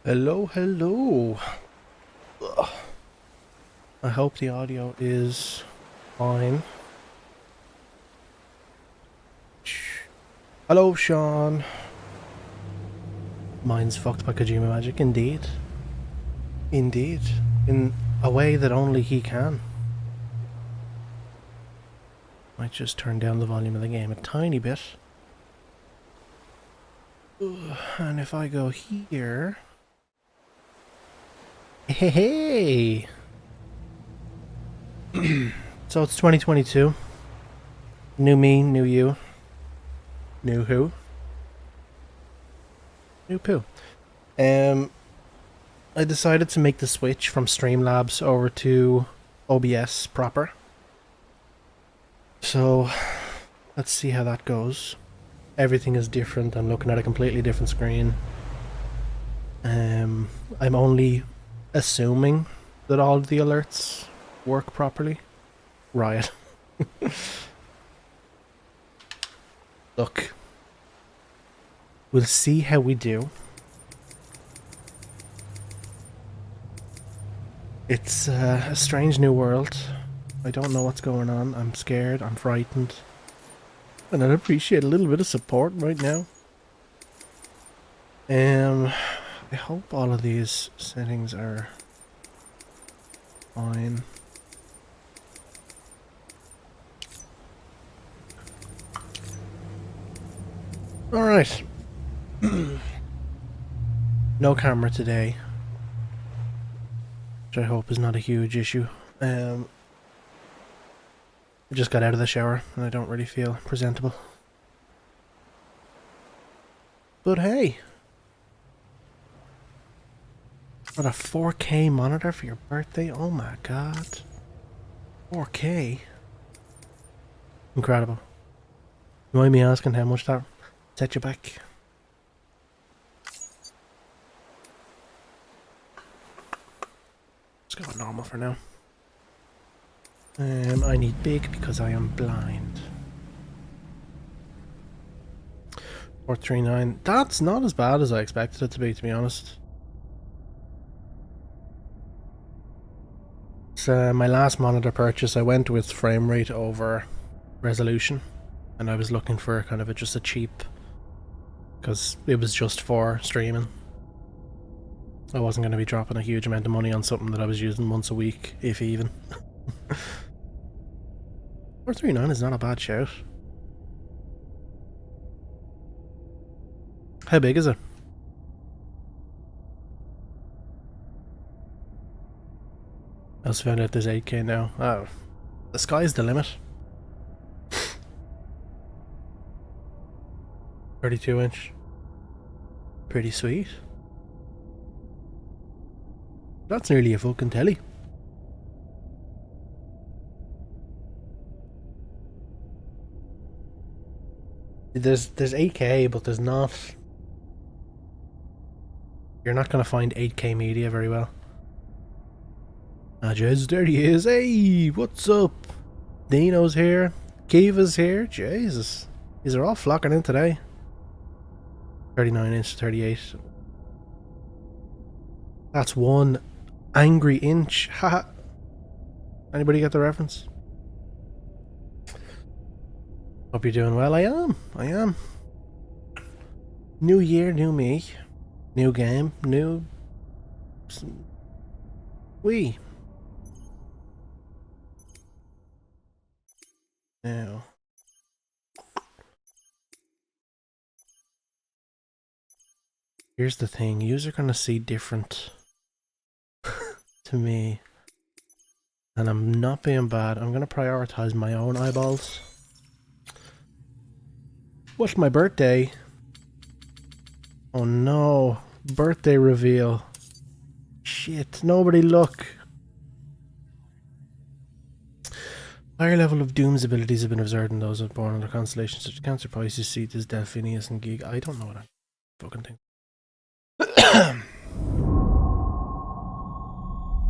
Hello, hello. Ugh. I hope the audio is fine. Hello, Sean. Mine's fucked by Kojima magic, indeed. Indeed. In a way that only he can. Might just turn down the volume of the game a tiny bit. Ugh. And if I go here... Hey! So it's 2022. New me, new you. New who? New poo. I decided to make the switch from Streamlabs over to OBS proper. So, let's see how that goes. Everything is different. I'm looking at a completely different screen. I'm only assuming that all of the alerts work properly. Riot. Look. We'll see how we do. It's a strange new world. I don't know what's going on. I'm scared. I'm frightened. And I'd appreciate a little bit of support right now. I hope all of these settings are fine. Alright. No camera today. Which I hope is not a huge issue. I just got out of the shower and I don't really feel presentable. But hey! What, a 4K monitor for your birthday? Oh my god. 4K? Incredible. You mind me asking how much that set you back? Let's go with normal for now. I need big because I am blind. 439. That's not as bad as I expected it to be honest. So my last monitor purchase, I went with frame rate over resolution, and I was looking for kind of just a cheap, because it was just for streaming. I wasn't going to be dropping a huge amount of money on something that I was using once a week, if even. 439 is not a bad shout. How big is it? I just found out there's 8K now. Oh, the sky's the limit. 32-inch. Pretty sweet. That's nearly a fucking telly. There's 8K, but there's not... You're not going to find 8K media very well. Ah, Jesus, there he is. Hey, what's up? Dino's here. Kiva's here. Jesus. These are all flocking in today. 39-inch, 38. That's one angry inch. Haha. Anybody get the reference? Hope you're doing well. I am. New year, new me. New game, new... We. Now. Here's the thing, yous are gonna see different to me. And I'm not being bad. I'm gonna prioritize my own eyeballs. What's my birthday? Oh no. Birthday reveal. Shit, nobody look. Higher level of Doom's abilities have been observed in those born under constellations such as Cancer, Pisces, Cetus, Delphinius, and Giga. I don't know what I fucking think.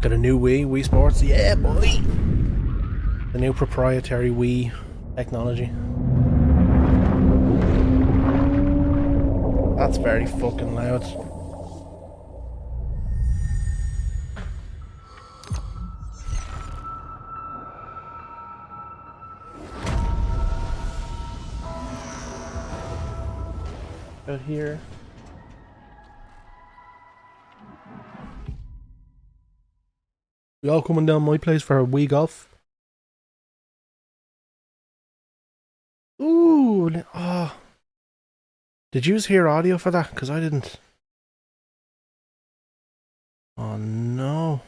Got a new Wii Sports. Yeah, boy! The new proprietary Wii technology. That's very fucking loud. about here? We all coming down my place for a wee golf? Ooh, oh. Did you hear audio for that? Because I didn't. Oh no.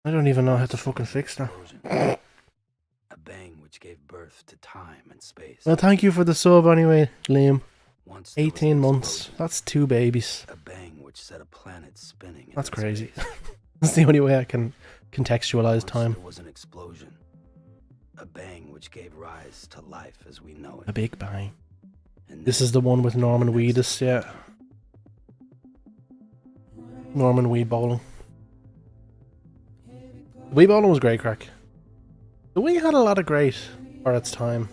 I don't even know how to fucking fix that. A bang which gave birth to time and space. Well, thank you for the sub anyway, Liam. Once 18 months. That's 2 babies. A bang which set a planet spinning. That's crazy. That's the only way I can contextualize time. There was an explosion. A bang which gave rise to life as we know it. A big bang. This is the one with Norman Reedus, yeah. Norman Weed Bowling. Wii Bowling was great crack. The Wii had a lot of great for its time.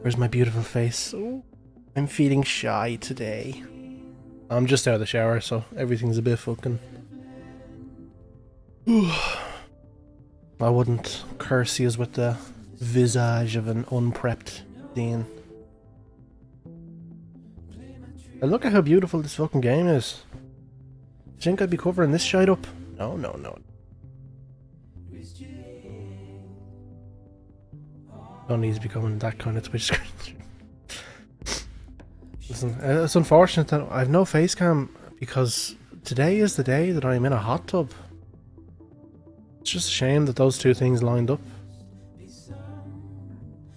Where's my beautiful face? Oh, I'm feeling shy today. I'm just out of the shower, so everything's a bit fucking... I wouldn't curse you with the visage of an unprepped Dean. And look at how beautiful this fucking game is. Do you think I'd be covering this shite up? No, no, no. Don't need to be coming that kind of Twitch screen. Listen, it's unfortunate that I have no face cam because today is the day that I'm in a hot tub. It's just a shame that those two things lined up.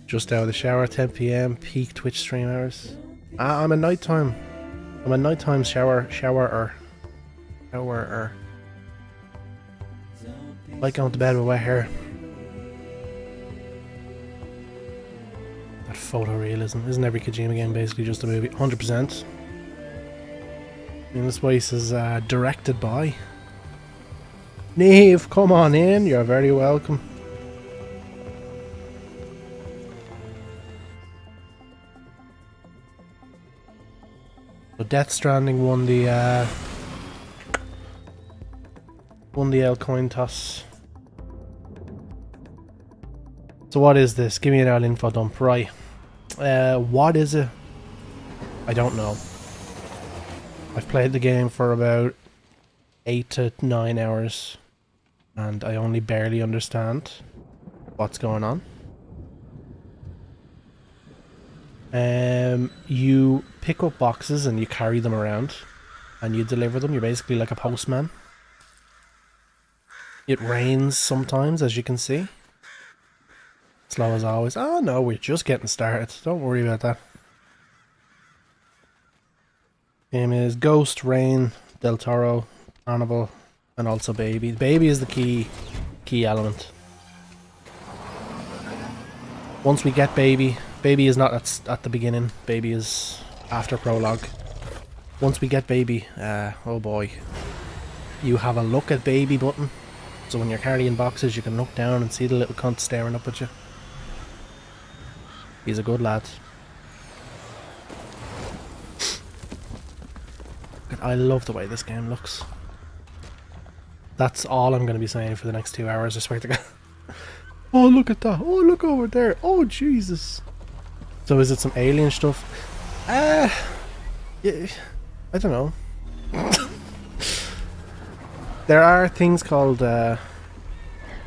Just out of the shower, 10 PM, peak Twitch stream hours. I'm a nighttime showerer. Like going to bed with wet hair. That photorealism. Isn't every Kojima game basically just a movie? 100%. And this place is directed by Neve. Come on in, you're very welcome. So Death Stranding won the L coin toss. So what is this? Give me an L info dump, right? What is it? I don't know. I've played the game for about 8 to 9 hours, and I only barely understand what's going on. You pick up boxes and you carry them around, and you deliver them. You're basically like a postman. It rains sometimes, as you can see. Slow as always. Oh no, we're just getting started. Don't worry about that. Game is Ghost, Rain, Del Toro, Carnival, and also Baby. Baby is the key element. Once we get Baby, Baby is not at the beginning. Baby is after prologue. Once we get Baby, oh boy, you have a look at Baby button. So when you're carrying boxes, you can look down and see the little cunt staring up at you. He's a good lad. I love the way this game looks. That's all I'm going to be saying for the next 2 hours, I swear to God. Oh, look at that. Oh, look over there. Oh, Jesus. So is it some alien stuff? Yeah, I don't know. There are things called BTs,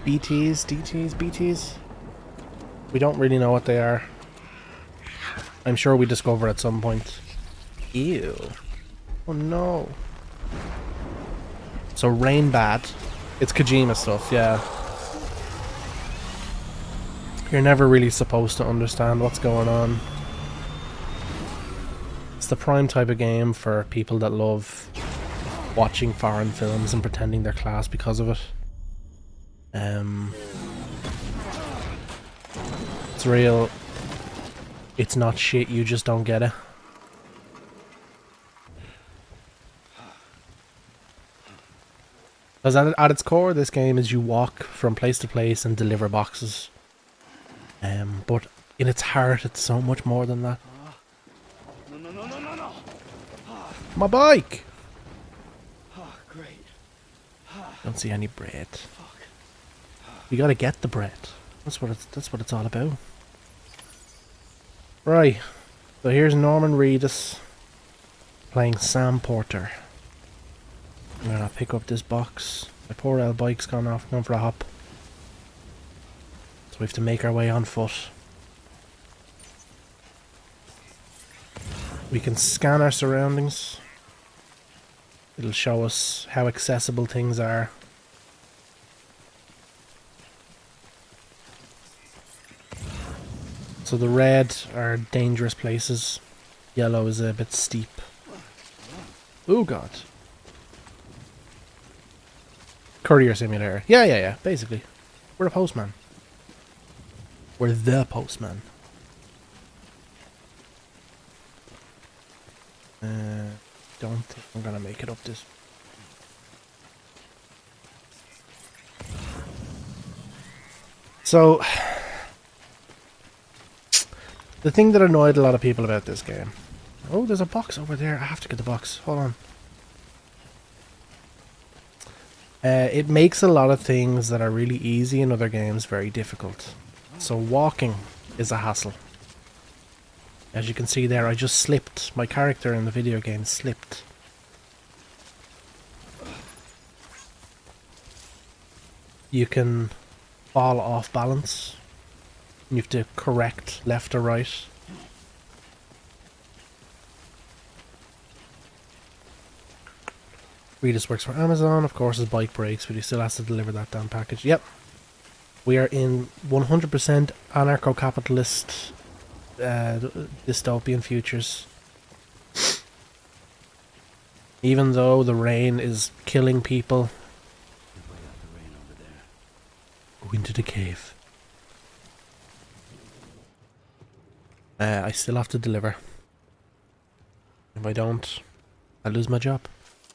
DTs, BTs. We don't really know what they are. I'm sure we discover at some point. Ew. Oh no. So Rain bad. It's Kojima stuff, yeah. You're never really supposed to understand what's going on. It's the prime type of game for people that love watching foreign films and pretending they're class because of it. It's real. It's not shit, you just don't get it. Because at its core, this game is you walk from place to place and deliver boxes. But in its heart, it's so much more than that. No. My bike! Great. Don't see any bread. You gotta get the bread. That's what it's all about. Right, so here's Norman Reedus playing Sam Porter. I'm gonna pick up this box. My poor old bike's gone off, going for a hop. So we have to make our way on foot. We can scan our surroundings. It'll show us how accessible things are. So the red are dangerous places. Yellow is a bit steep. Oh god. Courier simulator. Yeah, basically. We're a postman. We're the postman. Don't think I'm gonna make it up this. So, the thing that annoyed a lot of people about this game. Oh, there's a box over there. I have to get the box. Hold on. It makes a lot of things that are really easy in other games very difficult. So walking is a hassle. As you can see there, I just slipped. My character in the video game slipped. You can fall off balance. You have to correct left or right. Reedus works for Amazon. Of course his bike breaks, but he still has to deliver that damn package. Yep. We are in 100% anarcho-capitalist dystopian futures. Even though the rain is killing people. Go into the cave. I still have to deliver. If I don't, I lose my job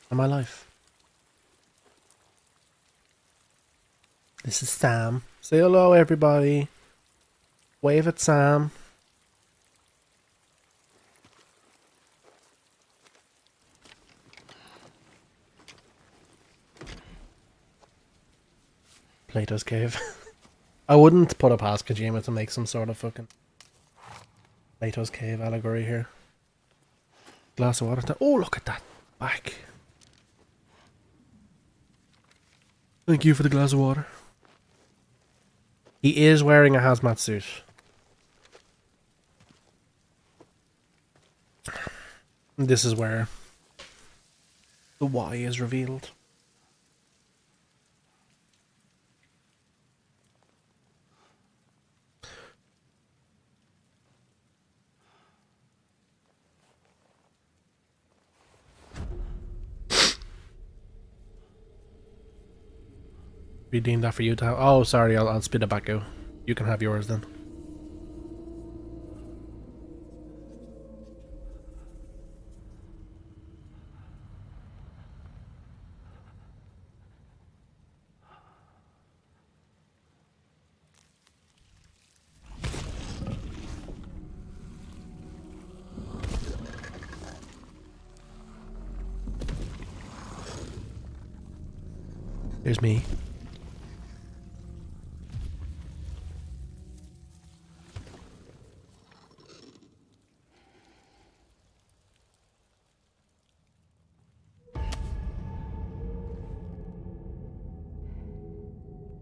and my life. This is Sam. Say hello, everybody. Wave at Sam. Plato's Cave. I wouldn't put it past Kojima to make some sort of fucking Plato's Cave allegory here. Glass of water. Oh, look at that back. Thank you for the glass of water. He is wearing a hazmat suit. This is where the why is revealed. Redeem that for you to have. Oh, sorry, I'll spit it back out. You can have yours then. Here's me.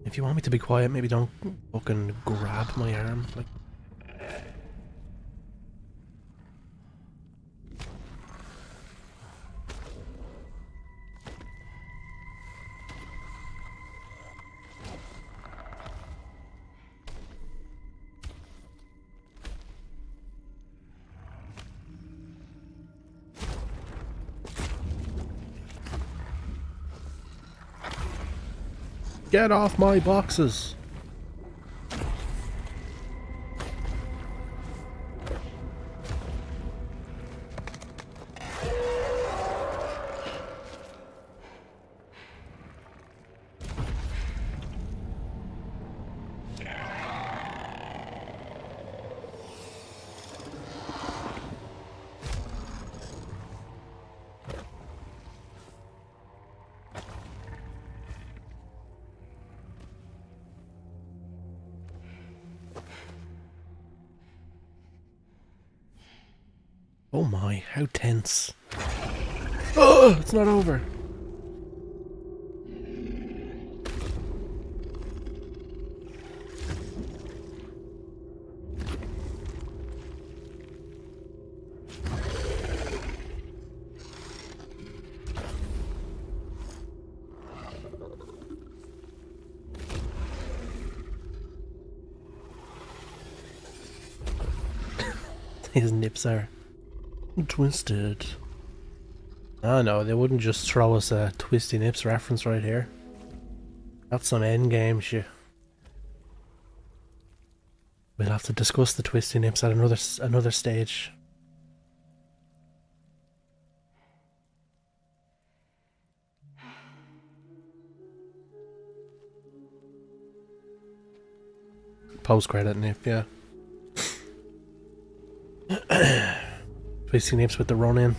If you want me to be quiet, maybe don't fucking grab my arm. Like. Get off my boxes! Oh my, how tense. Oh, it's not over. His nips are twisted. Oh no, they wouldn't just throw us a Twisty Nips reference right here. That's some endgame shit. We'll have to discuss the Twisty Nips at another stage. Post-credit nip, yeah. Twisty Nips with the run-in.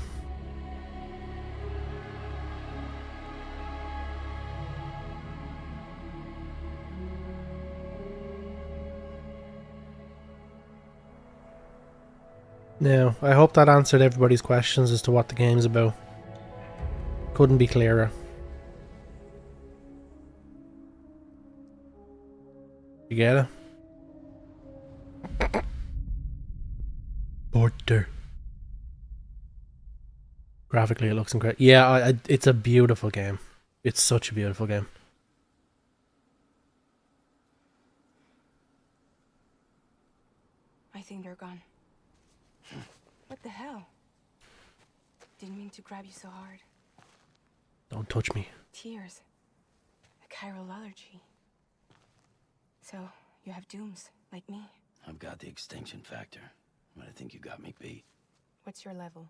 Now, I hope that answered everybody's questions as to what the game's about. Couldn't be clearer. You get it? Border. Graphically, it looks incredible. Yeah, it's a beautiful game. It's such a beautiful game. I think they're gone. What the hell? Didn't mean to grab you so hard. Don't touch me. Tears. A chiral allergy. So, you have dooms, like me. I've got the extinction factor, but I think you got me beat. What's your level?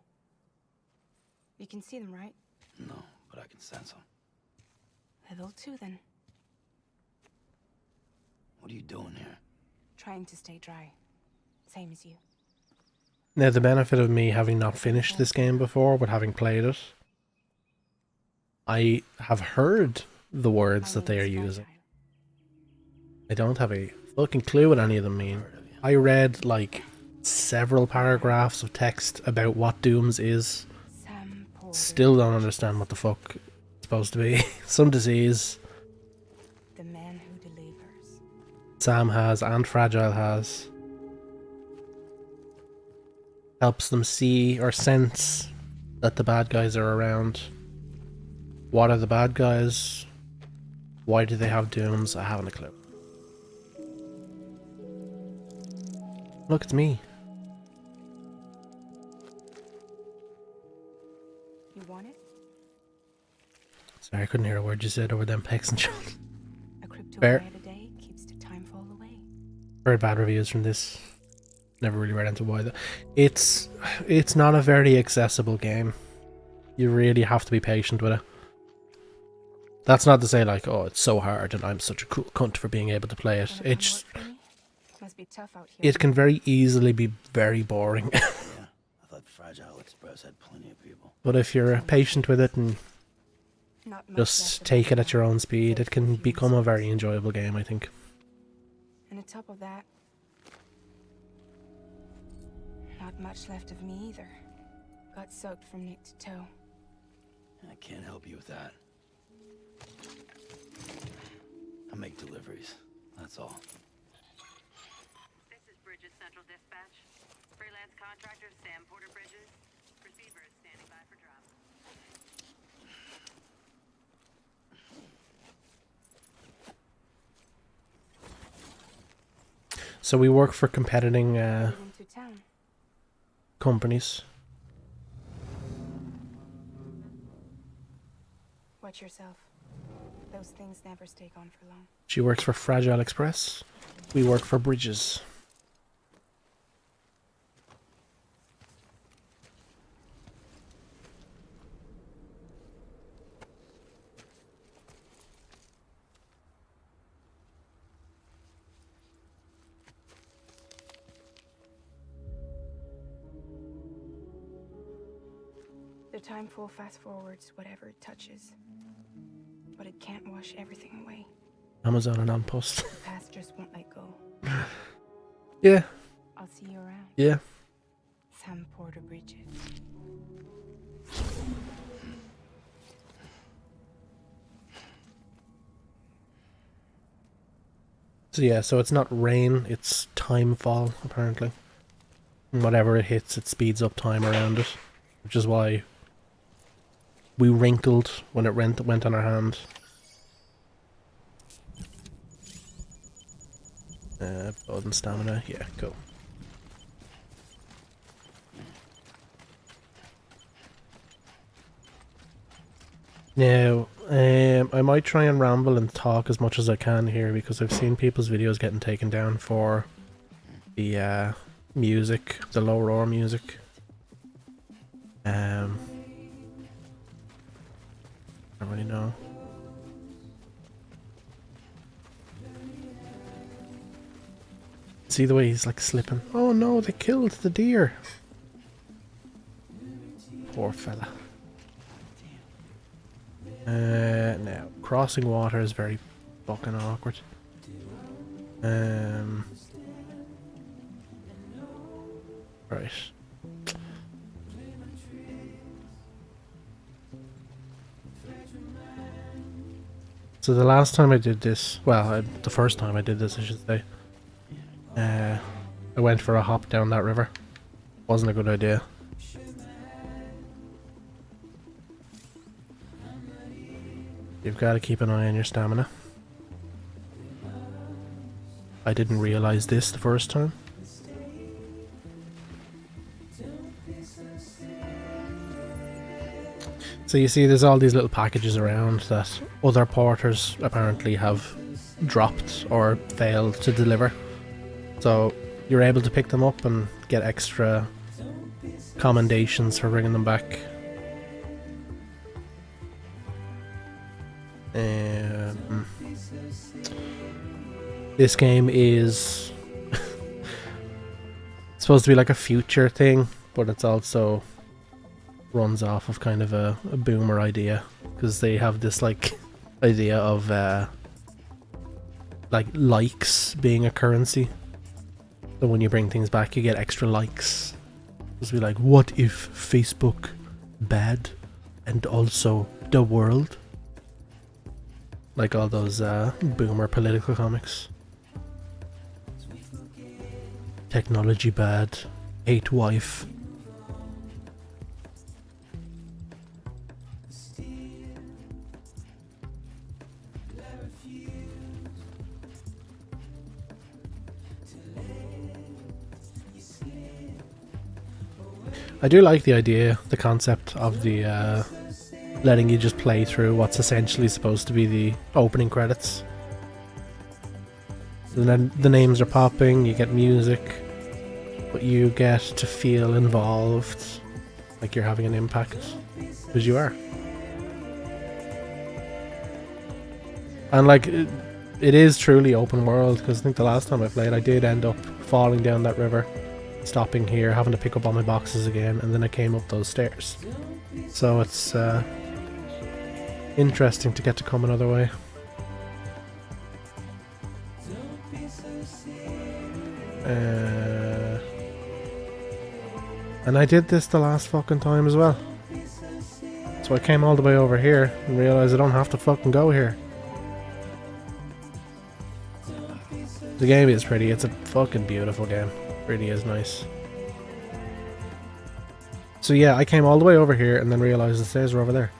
You can see them, right? No, but I can sense them. Level 2, then. What are you doing here? Trying to stay dry. Same as you. Now, the benefit of me having not finished this game before, but having played it, I have heard the words that they are using. I don't have a fucking clue what any of them mean. I read, like, several paragraphs of text about what Dooms is. Still don't understand what the fuck it's supposed to be. Some disease. The man who delivers. Sam has, and Fragile has. Helps them see or sense that the bad guys are around. What are the bad guys? Why do they have dooms? I haven't a clue. Look, it's me. You want it? Sorry, I couldn't hear a word you said over them pecs and shots. A crypto Fair. a day keeps the time fall away. Heard bad reviews from this. Never really read into why that. It's not a very accessible game. You really have to be patient with it. That's not to say like, oh, it's so hard and I'm such a cool cunt for being able to play it. It's Must be tough out here. it can very easily be very boring. Yeah, I thought Fragile Express had plenty of people. But if you're patient with it and Not much just left take of it at your own now. speed, it can become a very enjoyable game, I think. And on top of that, not much left of me either. Got soaked from neck to toe. I can't help you with that. I make deliveries, that's all. This is Bridges Central Dispatch. Freelance contractor Sam Porter Bridges. Receiver is standing by for drop. So we work for competing Into town. companies. Watch yourself. Those things never stay gone for long. She works for Fragile Express. We work for Bridges. The time full fast forwards whatever it touches. But it can't wash everything away. Amazon and Post. The past just won't let go. Yeah, I'll see you around. yeah. Sam Porter Bridges. So yeah, so it's not rain, it's time fall, apparently. And whatever it hits, it speeds up time around it. Which is why we wrinkled when it went on our hand. Blood and stamina, yeah, cool. Now, I might try and ramble and talk as much as I can here because I've seen people's videos getting taken down for the music, the low roar music. I don't really know. See the way he's like slipping. Oh no, they killed the deer. Poor fella. Now, crossing water is very fucking awkward. Right. So the last time I did this, well, the first time I did this, I should say, I went for a hop down that river. Wasn't a good idea. You've got to keep an eye on your stamina. I didn't realize this the first time. So you see there's all these little packages around that other porters apparently have dropped or failed to deliver. So you're able to pick them up and get extra commendations for bringing them back. This game is supposed to be like a future thing, but it's also runs off of kind of a boomer idea because they have this like idea of like likes being a currency. So when you bring things back, you get extra likes. It's be like, what if Facebook bad and also the world? Like all those boomer political comics. Technology bad, hate wife. I do like the idea, the concept of the letting you just play through what's essentially supposed to be the opening credits. And then the names are popping, you get music, but you get to feel involved, like you're having an impact, because you are. And like, it is truly open world, because I think the last time I played I did end up falling down that river, stopping here, having to pick up all my boxes again, and then I came up those stairs. So it's interesting to get to come another way. And I did this the last fucking time as well. So I came all the way over here and realized I don't have to fucking go here. The game is pretty, it's a fucking beautiful game. It really is nice. So yeah, I came all the way over here and then realized the stairs were over there.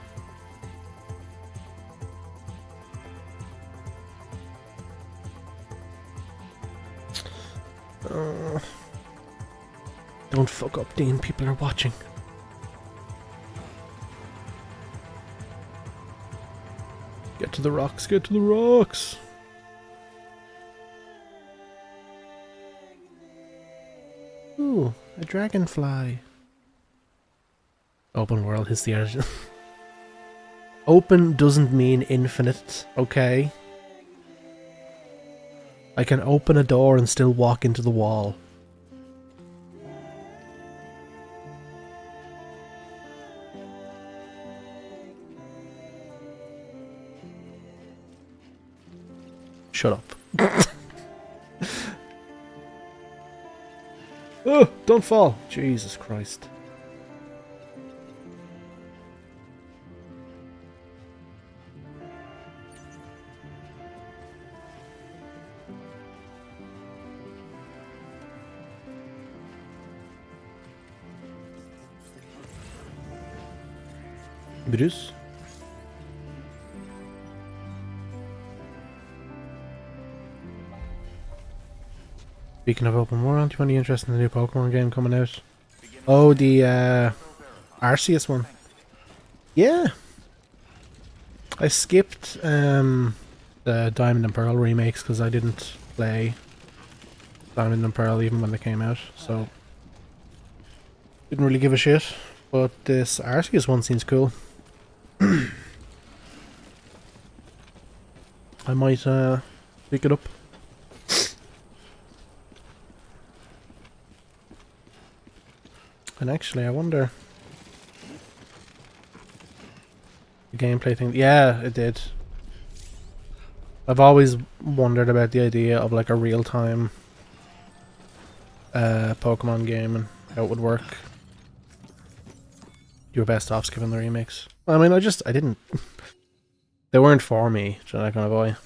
Don't fuck up, Dean. People are watching. Get to the rocks. Get to the rocks. Ooh, a dragonfly. Open world is the origin. Open doesn't mean infinite, okay? I can open a door and still walk into the wall. Shut up. Oh, Don't fall! Jesus Christ. Bruce? Speaking of open world, do you want to be interested in the new Pokemon game coming out? Oh, the Arceus one. Yeah. I skipped the Diamond and Pearl remakes because I didn't play Diamond and Pearl even when they came out, so didn't really give a shit. But this Arceus one seems cool. I might pick it up. And actually, I wonder... The gameplay thing... Yeah, it did. I've always wondered about the idea of like a real-time Pokemon game and how it would work. You were best off skipping the remakes. I mean, I didn't... They weren't for me, so that kind of boy.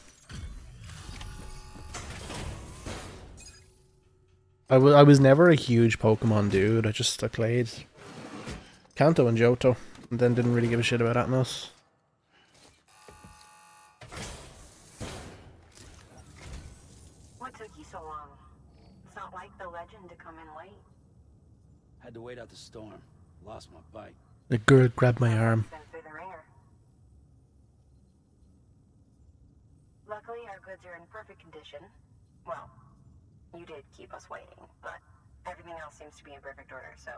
I was never a huge Pokemon dude. I played Kanto and Johto, and then didn't really give a shit about anything else. What took you so long? It's not like the legend to come in late. Had to wait out the storm. Lost my bike. The girl grabbed my arm. Been through the ringer. Luckily, our goods are in perfect condition. Well, you did keep us waiting, but everything else seems to be in perfect order, so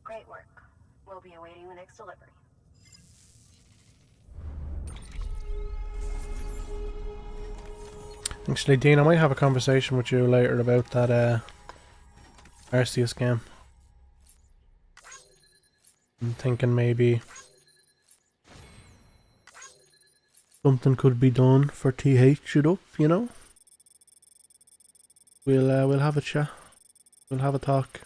great work. We'll be awaiting the next delivery. Actually, Dean, I might have a conversation with you later about that Arceus game. I'm thinking maybe something could be done for TH it up, you know? We'll have a chat. We'll have a talk.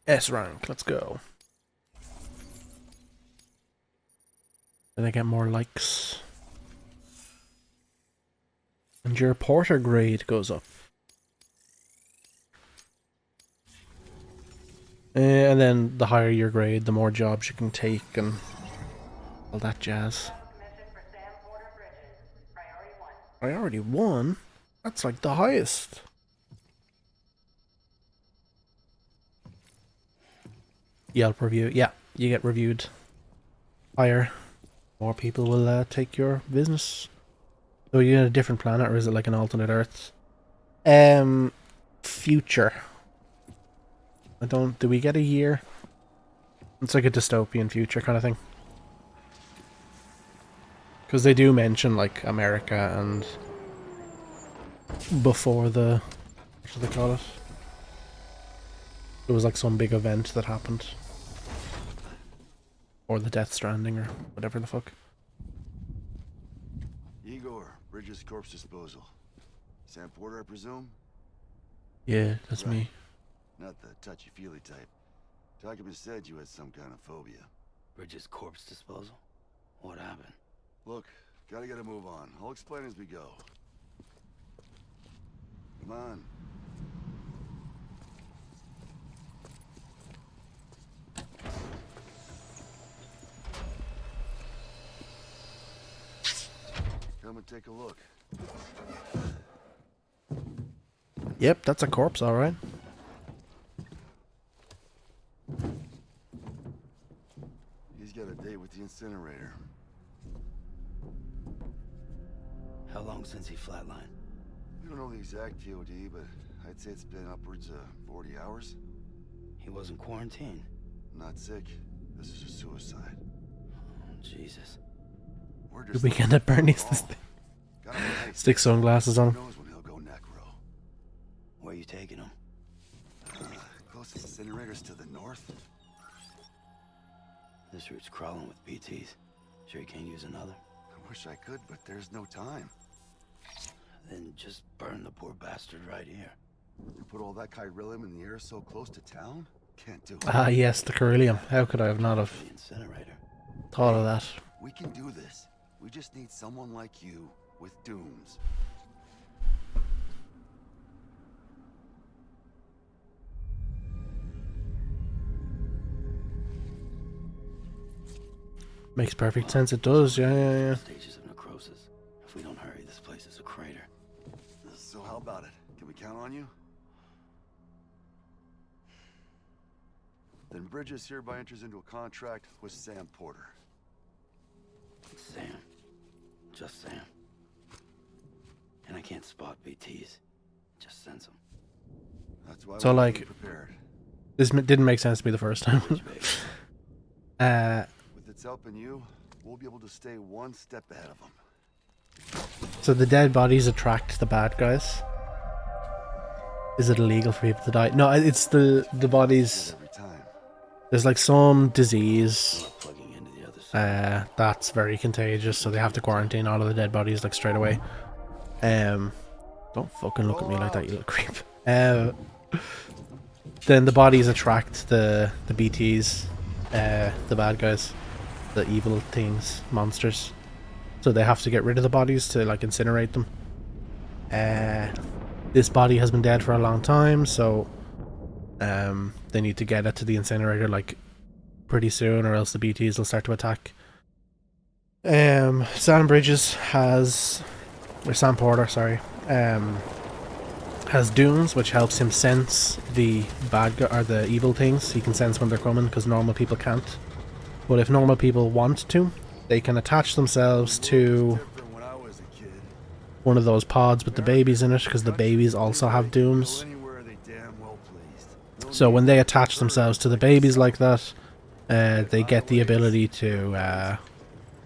S rank, let's go. Then I get more likes. And your porter grade goes up. And then the higher your grade, the more jobs you can take and all that jazz. Priority 1? That's like the highest. Yelp review. Yeah, you get reviewed higher. More people will take your business. So you're in a different planet, or is it like an alternate Earth? Future. Do we get a year? It's like a dystopian future kind of thing. Because they do mention like America and before the, what do they call it? There was like some big event that happened. Or the Death Stranding or whatever the fuck. Igor, Bridges Corpse Disposal. Sam Porter, I presume? Yeah, that's Right. me. Not the touchy-feely type. Documents said you had some kind of phobia. Bridges corpse disposal? What happened? Look, gotta get a move on. I'll explain as we go. Come on. Come and take a look. Yep, that's a corpse, alright. He's got a date with the incinerator. How long since he flatlined? We don't know the exact VOD, but I'd say it's been upwards of 40 hours. He wasn't quarantined. Not sick. This is a suicide. Oh, Jesus. We're The just weekend at Bernie's this thing. Gotta be nice. Stick sunglasses on. Who knows when he'll go necro? Where you taking him? Closest incinerators to the north. This route's crawling with BTs. Sure you can't use another? I wish I could, but there's no time. Then just burn the poor bastard right here. You put all that chiralium in the air so close to town? Can't do it. Ah, yes, the Carillium. How could I have not have The incinerator. thought of that? We can do this. We just need someone like you with dooms. Makes perfect sense. It does. Yeah. Stages of necrosis. If we don't hurry, this place is a crater. So how about it? Can we count on you? Then Bridges hereby enters into a contract with Sam Porter. Sam. Just Sam. And I can't spot BTs. Just sense them. That's why So, we like, be prepared. This didn't make sense to me the first time. With its help and you, we'll be able to stay one step ahead of them. So the dead bodies attract the bad guys. Is it illegal for people to die? No, it's the bodies. Every time. There's like some disease Plugging into the other side. that's very contagious, so they have to quarantine all of the dead bodies like straight away. Don't fucking look at me like that, you little creep. Then the bodies attract the BTs, the bad guys, the evil things, monsters. So they have to get rid of the bodies to like incinerate them. This body has been dead for a long time, so they need to get it to the incinerator like pretty soon, or else the BTs will start to attack. Sam Porter, sorry, has dooms, which helps him sense the bad guy or the evil things. He can sense when they're coming because normal people can't. But if normal people want to, they can attach themselves to Different when I was a kid. one of those pods with the babies in it, because the babies also have dooms. Go anywhere they damn well pleased. No So need when to they be attach hurt themselves to the like babies like that, they get the ability to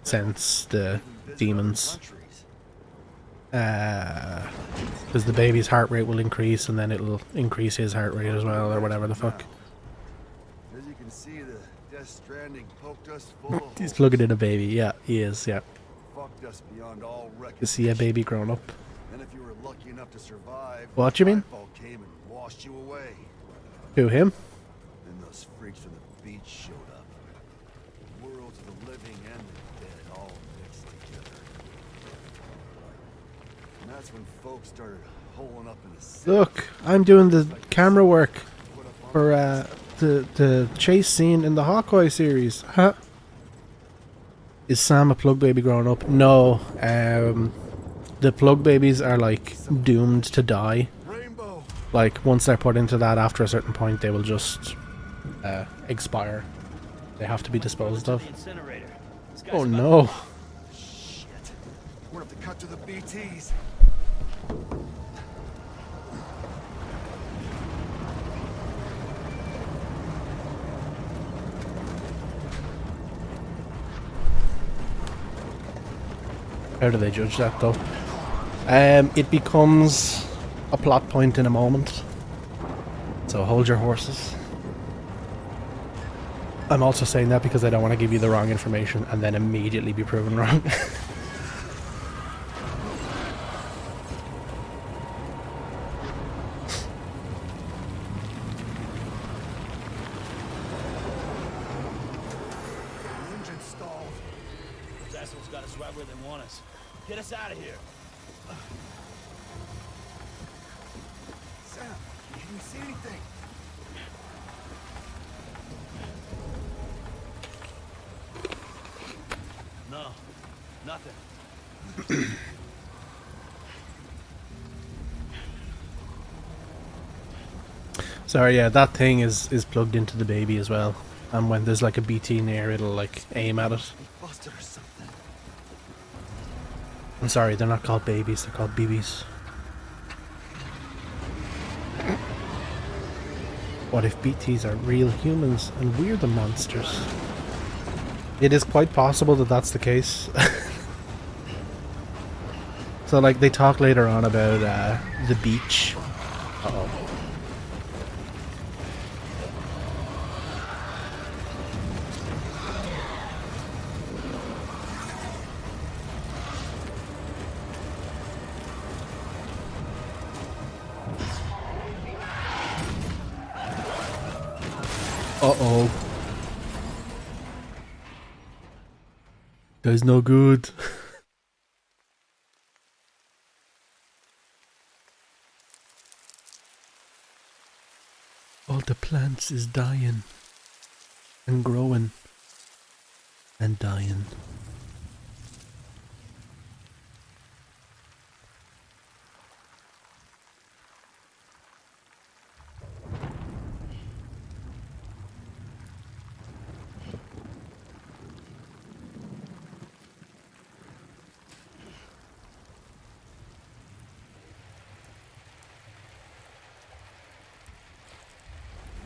sense the visit other demons. countries. Because the baby's heart rate will increase, and then it'll increase his heart rate as well, or whatever the fuck. As you can see, the Death Stranding poked us full of He's holes. plugging in a baby. Yeah, he is. Yeah. Fucked us beyond all You recognition. see a baby grown up. And if you were lucky enough to survive, What you mean? Nightfall came and washed you away. Who, him? Then those freaks from the beach showed up. Worlds of the living and the dead all mixed together. And that's when folks started holing up in the city. Look, I'm doing the camera work for the chase scene in the Hawkeye series. Huh? Is Sam a plug baby growing up? No. The plug babies are like doomed to die. Rainbow. Like once they're put into that, after a certain point, they will just expire. They have to be disposed of. Incinerator. This guy's Oh about- no. Shit. We're gonna have to cut to the BTs. How do they judge that though? It becomes a plot point in a moment. So hold your horses. I'm also saying that because I don't want to give you the wrong information and then immediately be proven wrong. The engine stalled. Those assholes got us right where they want us. Get us out of here. Sam, can you see anything? No, nothing. Sorry, yeah, that thing is plugged into the baby as well. And when there's like a BT near, it'll like aim at it. Busted or something. I'm sorry, they're not called babies, they're called BBs. What if BTs are real humans and we're the monsters? It is quite possible that that's the case. So like they talk later on about the beach. Uh-oh. Uh-oh. That's no good. All the plants is dying. And growing. And dying.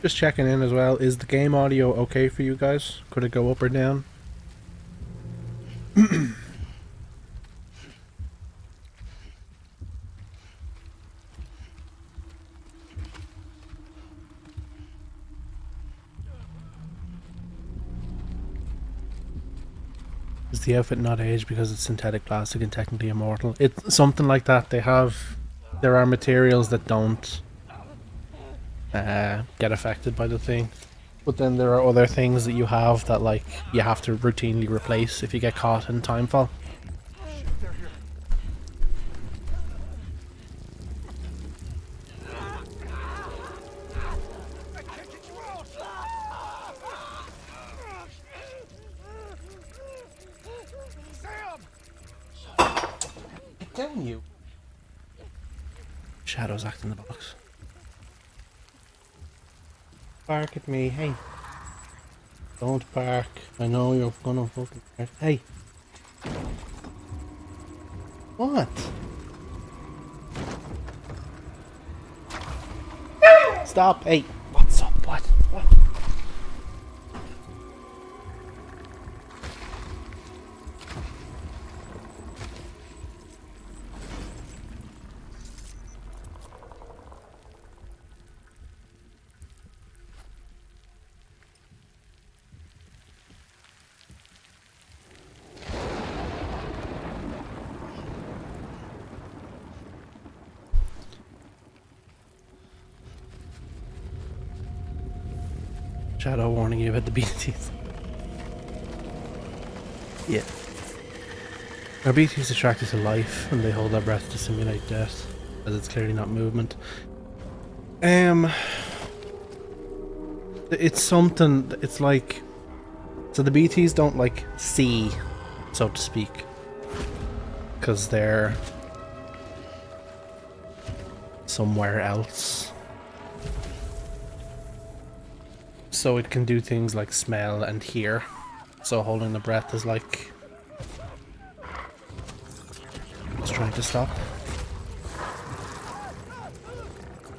Just checking in as well. Is the game audio okay for you guys? Could it go up or down? Is the outfit not aged because it's synthetic plastic and technically immortal? It's something like that. There are materials that don't get affected by the thing, but then there are other things that you have that like you have to routinely replace if you get caught in timefall. Damn you! Shadows act in the box. Bark at me, hey. Don't bark. I know you're gonna fucking bark. Hey. What? Stop. Hey. What's up? What? What? Shadow warning you about the BTs. Yeah. Our BTs attracted to life and they hold their breath to simulate death, as it's clearly not movement. It's something, it's like, so the BTs don't like see, so to speak, because they're somewhere else. So it can do things like smell and hear. So holding the breath is like it's trying to stop.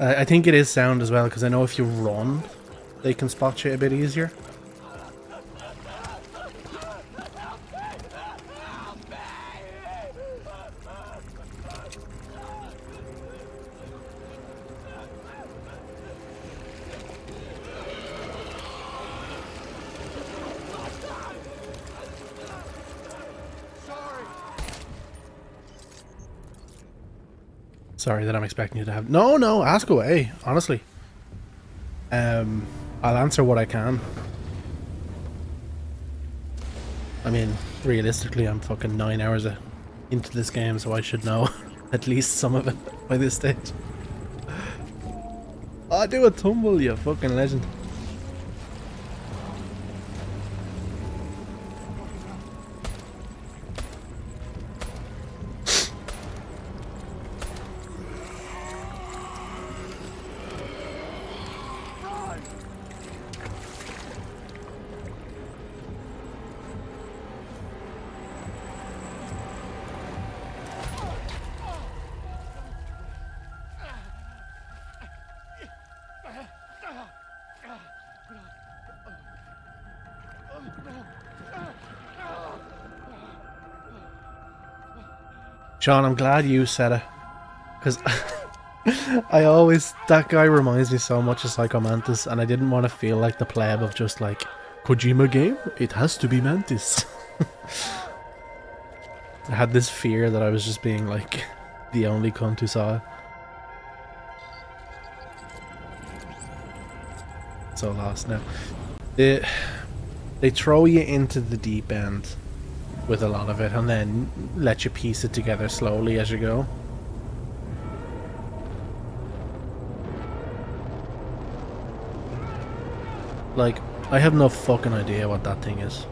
I think it is sound as well, because I know if you run, they can spot you a bit easier. Sorry that I'm expecting you to have... No, ask away, honestly. I'll answer what I can. I mean, realistically, I'm fucking 9 hours into this game, so I should know at least some of it by this stage. Oh, do a tumble, you fucking legend. Sean, I'm glad you said it, because that guy reminds me so much of Psycho Mantis, and I didn't want to feel like the pleb of just like, Kojima game? It has to be Mantis. I had this fear that I was just being like, the only cunt who saw it. So lost now. They throw you into the deep end with a lot of it and then let you piece it together slowly as you go. Like, I have no fucking idea what that thing is.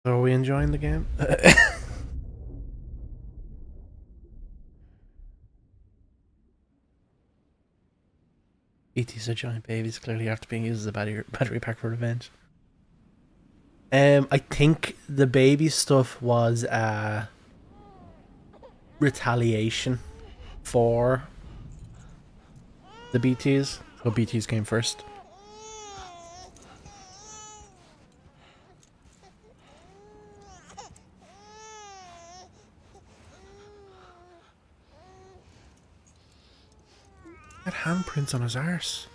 So are we enjoying the game? BTs are giant babies, clearly after being used as a battery pack for revenge. I think the baby stuff was retaliation for the BTs. So BTs came first. Had handprints on his arse.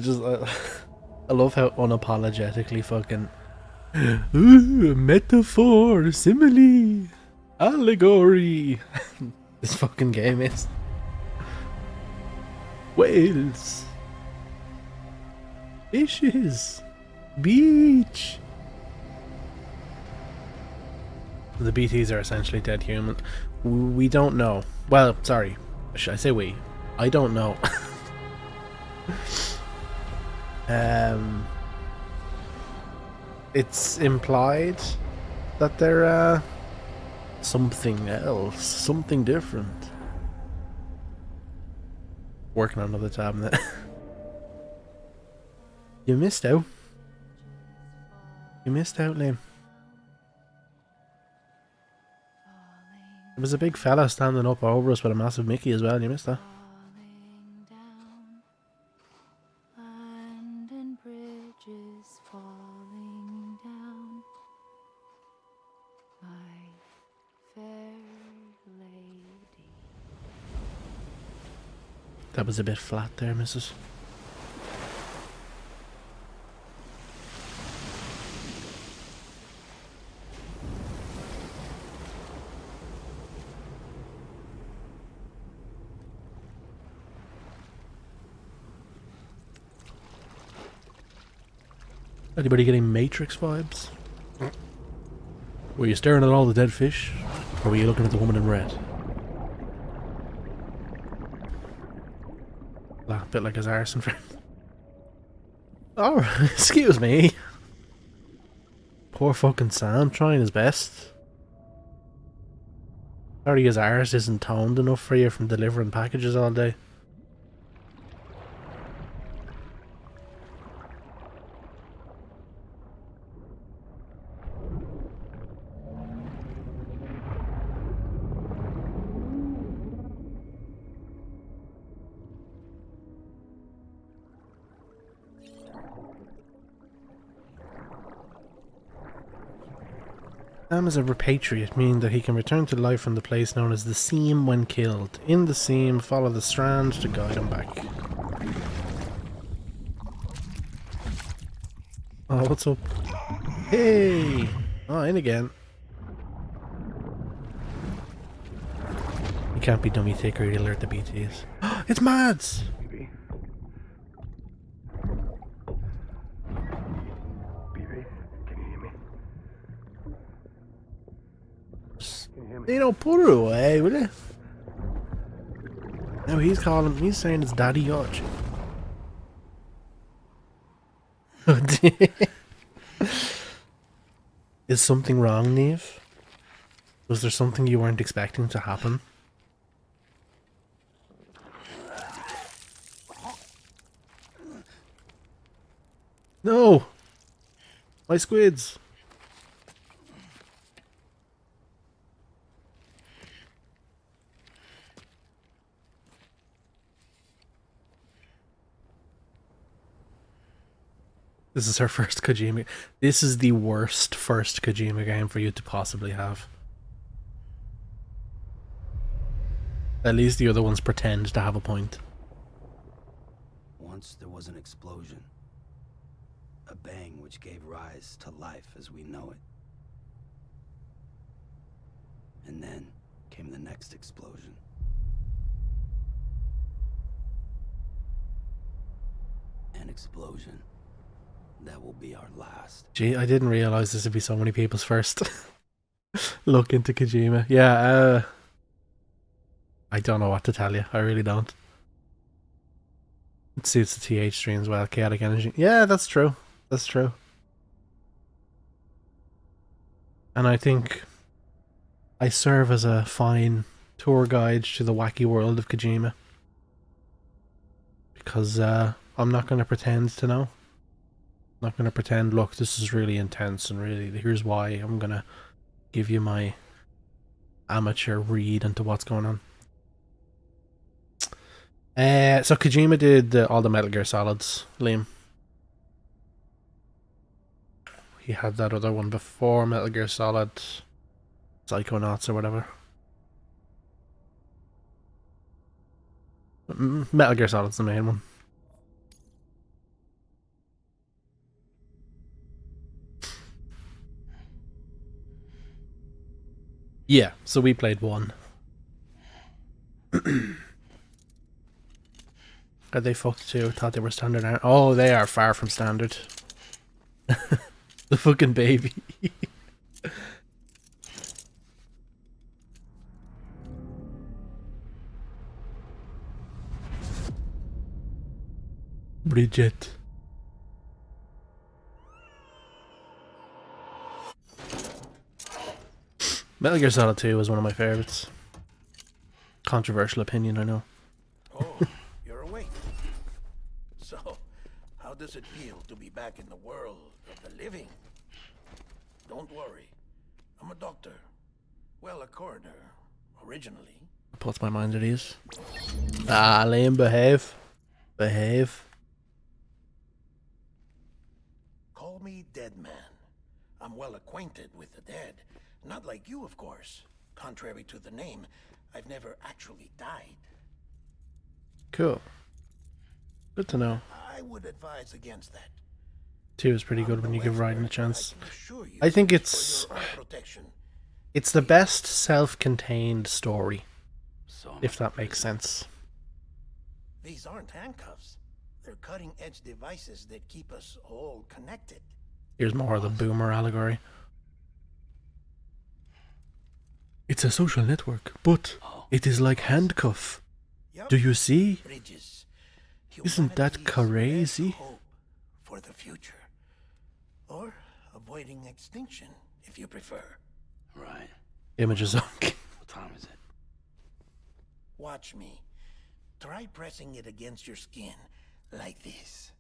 I love how unapologetically fucking metaphor, simile, allegory this fucking game is. Whales, fishes, beach. The BTs are essentially dead human. We don't know. Well, sorry, should I say we? I don't know. It's implied that they're something else, something different. Working on another tab now. You missed out. You missed out, Liam. There was a big fella standing up over us with a massive Mickey as well. You missed that. That was a bit flat there, missus. Anybody getting Matrix vibes? Were you staring at all the dead fish? Or were you looking at the woman in red? A bit like his arse and friend. Oh, excuse me. Poor fucking Sam, trying his best. Sorry his arse isn't toned enough for you from delivering packages all day. Sam is a repatriate, meaning that he can return to life from the place known as the Seam when killed. In the Seam, follow the strand to guide him back. Oh, what's up? Hey! Oh, in again. You can't be dummy thick or you'll alert the BTs. It's Mads! You know, put her away, will you? No, he's calling. He's saying it's Daddy Archie. Is something wrong, Neve? Was there something you weren't expecting to happen? No! My squids! This is her first Kojima. This is the worst first Kojima game for you to possibly have. At least the other ones pretend to have a point. Once there was an explosion. A bang which gave rise to life as we know it. And then came the next explosion. An explosion that will be our last. Gee, I didn't realize this would be so many people's first look into Kojima. Yeah, I don't know what to tell you. I really don't. It suits the TH streams well. Chaotic energy. Yeah, that's true. That's true. And I think I serve as a fine tour guide to the wacky world of Kojima. Because I'm not going to pretend to know. I'm not going to pretend, look, this is really intense and really, here's why. I'm going to give you my amateur read into what's going on. So Kojima did all the Metal Gear Solids, Liam. He had that other one before Metal Gear Solid, Psychonauts or whatever. Metal Gear Solid's the main one. Yeah, so we played one. Are they fucked too? Thought they were standard. Oh, they are far from standard. The fucking baby. Bridget. Metal Gear Solid 2 was one of my favorites. Controversial opinion, I know. Oh, you're awake. So, how does it feel to be back in the world of the living? Don't worry. I'm a doctor. Well, a coroner, originally. Puts my mind at ease. Ah, Liam, behave. Behave. Call me Dead Man. I'm well acquainted with the dead. Not like you, of course. Contrary to the name, I've never actually died. Cool. Good to know. I would advise against that. 2 is pretty good when you give Raiden a chance. I can assure you I think for it's your own protection. the best self-contained story, So if that makes sense. These aren't handcuffs. They're cutting-edge devices that keep us all connected. Here's more of the boomer allegory. It's a social network, but it is like handcuff. Yup. Do you see? Bridges. Isn't that Humanity's crazy? best hope for the future. Or avoiding extinction, if you prefer. right. Images on. What time is it? Watch me. Try pressing it against your skin, like this.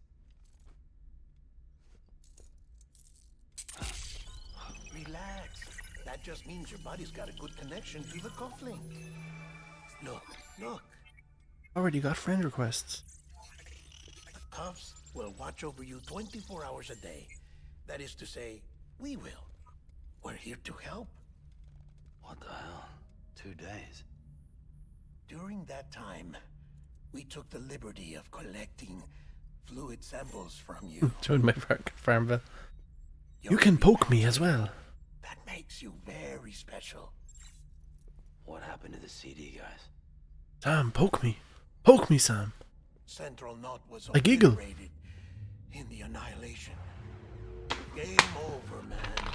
Relax. That just means your body's got a good connection to the cufflink. Look, look. Already got friend requests. The cuffs will watch over you 24 hours a day. That is to say, we will. We're here to help. What the hell? 2 days. During that time, we took the liberty of collecting fluid samples from you. Join my farm bill. Your You can poke me reaction, as well. That makes you very special. What happened to the CD guys? Sam, poke me. Poke me, Sam. Central Knot was I giggle. obliterated in the annihilation. Game over, man.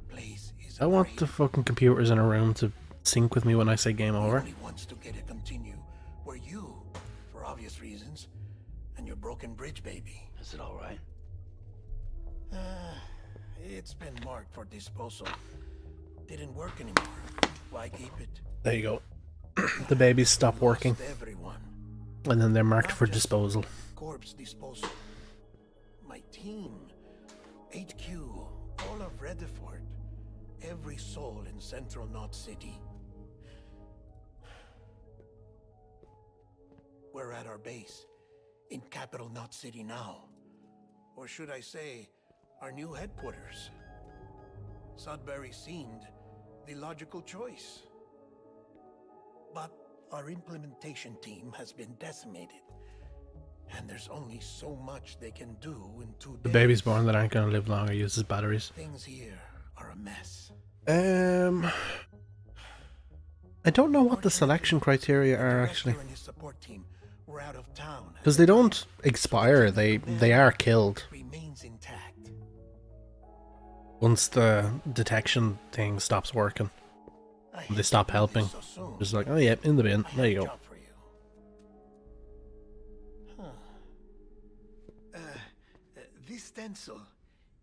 Place is I want the fucking computers in a room to sync with me when I say game over. Only wants to get it continue. Were you, for obvious reasons, and your broken bridge baby. Is it alright? It's been marked for disposal. Didn't work anymore. Why keep it? There you go. The babies stop working, Lost everyone. and then they're marked Not for just disposal. Corpse disposal. My team, HQ, all of Redefort, every soul in Central Knot City. We're at our base, in Capital Knot City now. Or should I say, our new headquarters. Sudbury seemed the logical choice. But our implementation team has been decimated. And there's only so much they can do in 2 days. The babies born that aren't going to live long or uses batteries. Things here are a mess. I don't know what the selection criteria are actually, Director and his support team were out of town. because they don't expire. They are killed Remains intact. once the detection thing stops working. I They hate stop to do helping. this so soon. Just like, oh yeah, in the bin. I have There a you go. job for you. This stencil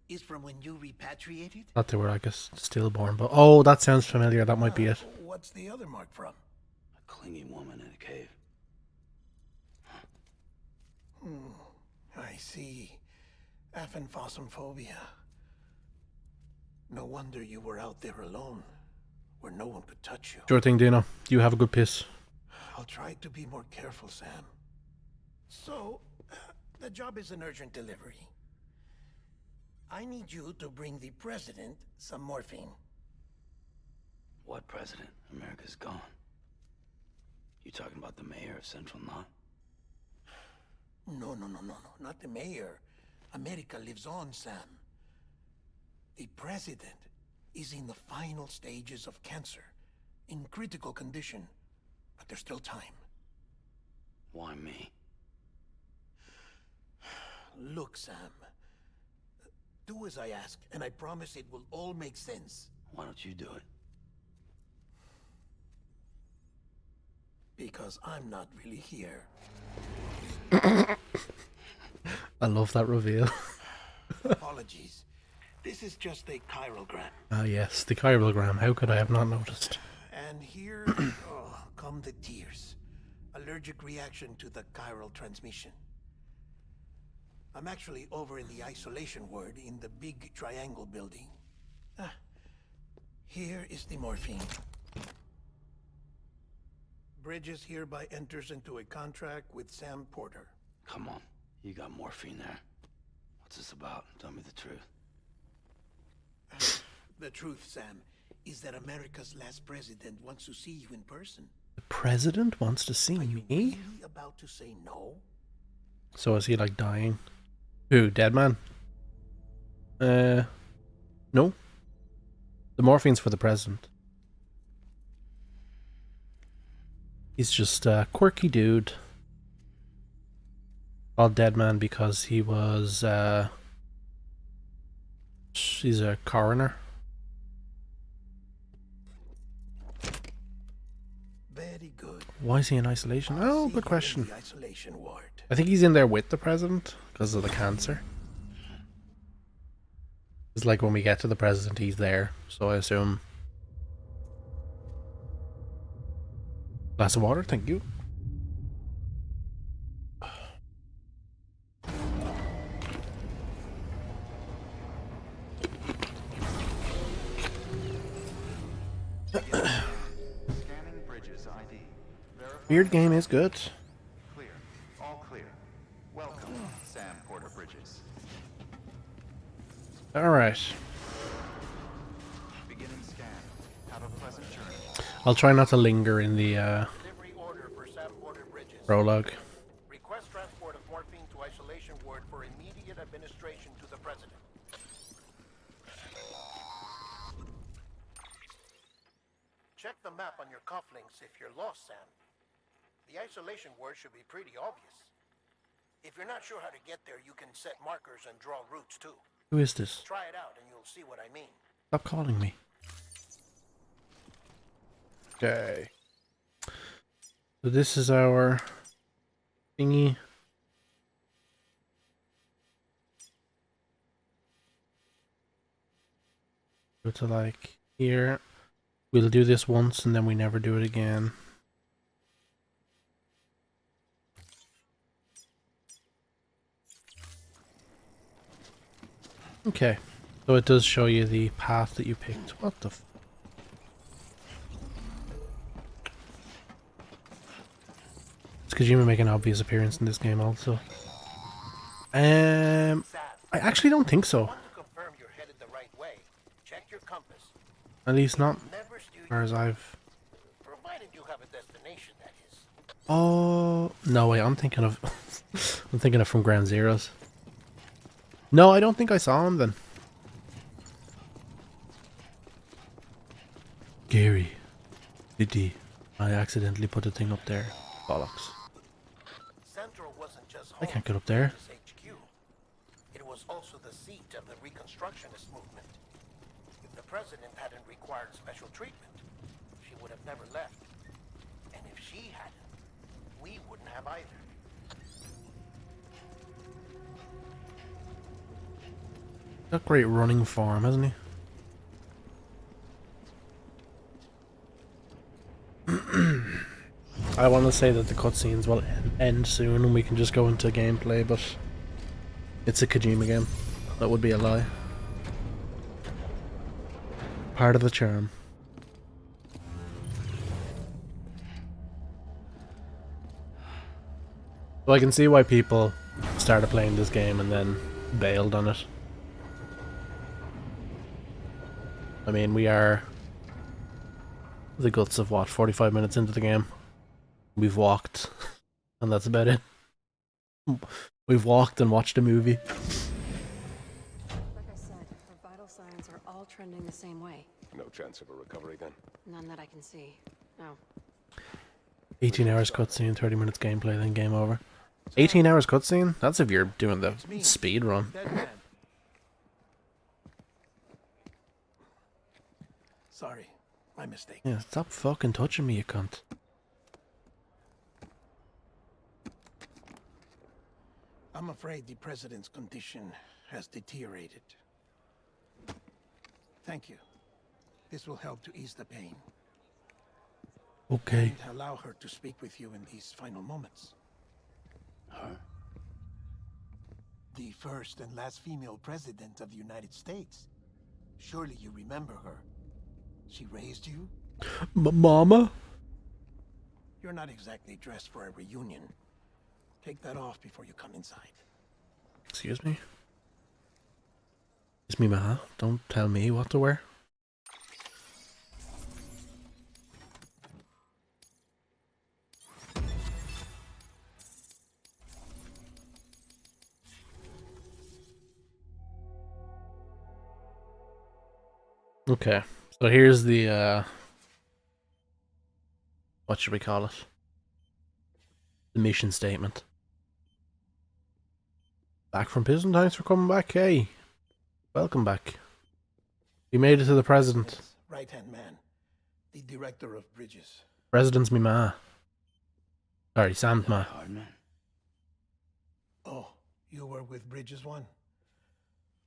is from when you repatriated? Thought they were like a stillborn, but oh, that sounds familiar. That might be it. What's the other mark from? A clinging woman in a cave. I see. Aphenphosmphobia. No wonder you were out there alone, where no one could touch you. Sure thing, Dino. You have a good piss. I'll try to be more careful, Sam. So, the job is an urgent delivery. I need you to bring the president some morphine. What president? America's gone. You talking about the mayor of Central Knot? No, not the mayor. America lives on, Sam. The president is in the final stages of cancer, in critical condition, but there's still time. Why me? Look, Sam. Do as I ask, and I promise it will all make sense. Why don't you do it? Because I'm not really here. I love that reveal. Apologies. This is just a chirogram. Ah yes, the chirogram. How could I have not noticed? And here come the tears. Allergic reaction to the chiral transmission. I'm actually over in the isolation ward in the big triangle building. Here is the morphine. Bridges hereby enters into a contract with Sam Porter. Come on. You got morphine there. What's this about? Tell me the truth. The truth, Sam, is that America's last president wants to see you in person. The president wants to see Are you me? really about to say no? So is he like dying? Who? Dead man? No. The morphine's for the president. He's just a quirky dude. Called Dead Man because he was, he's a coroner. Very good. Why is he in isolation? I'll Oh, see good you question. in the isolation ward. I think he's in there with the president because of the cancer. It's like when we get to the president, he's there. So I assume. Glass of water, thank you. Scanning Bridges ID. Weird game is good. Clear. All clear. Welcome, Sam Porter Bridges. Alright. Beginning scan. Have a pleasant journey. I'll try not to linger in the Delivery order for Sam Porter Bridges. prologue. Request transport of morphine to isolation ward for immediate administration to the president. Check the map on your cufflinks if you're lost, Sam. The isolation word should be pretty obvious. If you're not sure how to get there, you can set markers and draw routes too. Who is this? Try it out and you'll see what I mean. Stop calling me. Okay. So this is our thingy. Go to like here. We'll do this once and then we never do it again. Okay, so it does show you the path that you picked. What the f— It's Kojima make an obvious appearance in this game also. I actually don't think so. Confirm you're headed the right way. Check your compass. At least not Never steer as far as I've... provided you have a destination, that is. Oh, no wait, I'm thinking of... I'm thinking of from Ground Zeroes. No, I don't think I saw him then. Gary. Diddy. I accidentally put the thing up there. Bollocks. Central wasn't just I can't get up there. HQ. It was also the seat of the Reconstructionist movement. If the president hadn't required special treatment, she would have never left. And if she hadn't, we wouldn't have either. Got great running form, hasn't he? I want to say that the cutscenes will end soon and we can just go into gameplay, but it's a Kojima game. That would be a lie. Part of the charm. So I can see why people started playing this game and then bailed on it. I mean, we are the guts of what, 45 minutes into the game. We've walked, and that's about it. We've walked and watched a movie. Like I said, her vital signs are all trending the same way. No chance of a recovery then? None that I can see. No. 18 hours cutscene, 30 minutes gameplay, then game over. 18 hours cutscene? That's if you're doing the speed run. Sorry, my mistake. Yeah, stop fucking touching me, you cunt. I'm afraid the president's condition has deteriorated. Thank you. This will help to ease the pain. Okay. And allow her to speak with you in these final moments. Her? The first and last female president of the United States. Surely you remember her. She raised you? Mama? You're not exactly dressed for a reunion. Take that off before you come inside. Excuse me? It's me, ma. Don't tell me what to wear. Okay, so here's the, what should we call it? The mission statement. Back from prison, thanks for coming back, hey. Welcome back. We made it to the president. Right-hand man, the director of bridges. President's me ma. Sorry, Sam's ma. Hardman? Oh, you were with Bridges 1.